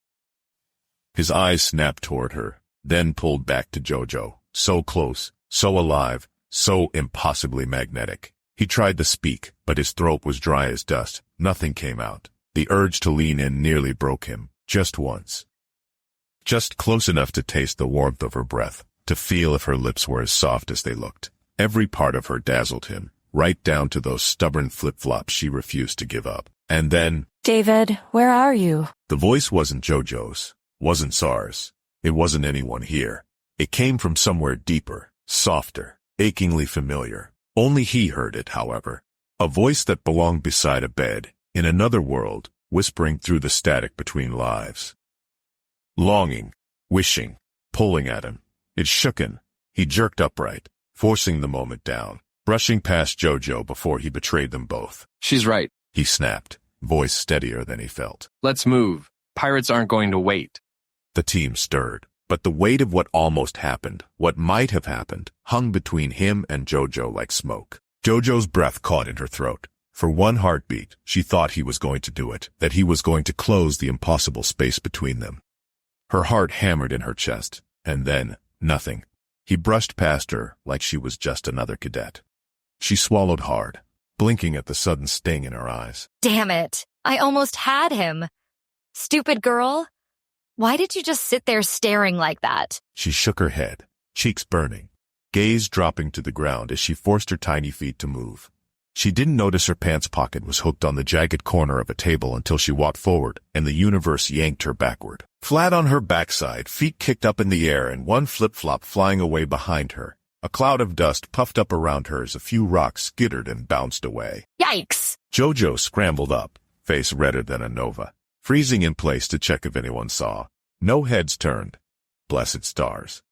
His eyes snapped toward her, then pulled back to Jojo, so close, so alive, so impossibly magnetic. He tried to speak, but his throat was dry as dust. Nothing came out. The urge to lean in nearly broke him, just once. Just close enough to taste the warmth of her breath, to feel if her lips were as soft as they looked. Every part of her dazzled him, right down to those stubborn flip-flops she refused to give up. And then, David, where are you? the voice wasn't Jojo's, wasn't SARS. It wasn't anyone here. It came from somewhere deeper, softer, achingly familiar. Only he heard it, however. A voice that belonged beside a bed, in another world, whispering through the static between lives. Longing, wishing, pulling at him. It shook him. He jerked upright, forcing the moment down, brushing past Jojo before he betrayed them both. She's right. He snapped, voice steadier than he felt. Let's move. Pirates aren't going to wait. The team stirred, but the weight of what almost happened, what might have happened, hung between him and Jojo like smoke. Jojo's breath caught in her throat. For one heartbeat, she thought he was going to do it, that he was going to close the impossible space between them. Her heart hammered in her chest, and then, nothing. He brushed past her like she was just another cadet. She swallowed hard, blinking at the sudden sting in her eyes. Damn it. I almost had him. Stupid girl. Why did you just sit there staring like that? She shook her head, cheeks burning, gaze dropping to the ground as she forced her tiny feet to move. She didn't notice her pants pocket was hooked on the jagged corner of a table until she walked forward and the universe yanked her backward. Flat on her backside, feet kicked up in the air and one flip-flop flying away behind her. A cloud of dust puffed up around her as a few rocks skittered and bounced away. Yikes! Jojo scrambled up, face redder than a nova, freezing in place to check if anyone saw. No heads turned. Blessed stars.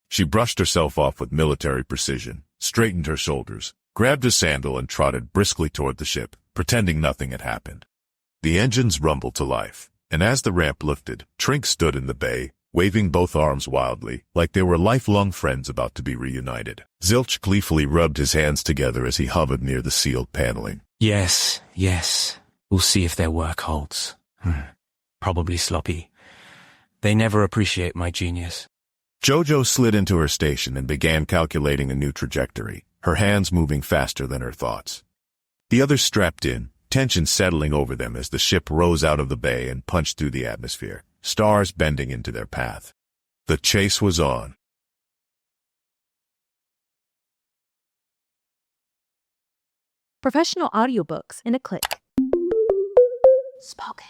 She brushed herself off with military precision, straightened her shoulders, grabbed a sandal and trotted briskly toward the ship, pretending nothing had happened. The engines rumbled to life, and as the ramp lifted, Trink stood in the bay, waving both arms wildly, like they were lifelong friends about to be reunited. Zilch gleefully rubbed his hands together as he hovered near the sealed paneling. Yes. We'll see if their work holds. Probably sloppy. They never appreciate my genius. Jojo slid into her station and began calculating a new trajectory, her hands moving faster than her thoughts. The others strapped in, tension settling over them as the ship rose out of the bay and punched through the atmosphere, stars bending into their path. The chase was on. Professional audiobooks in a click. Spoken.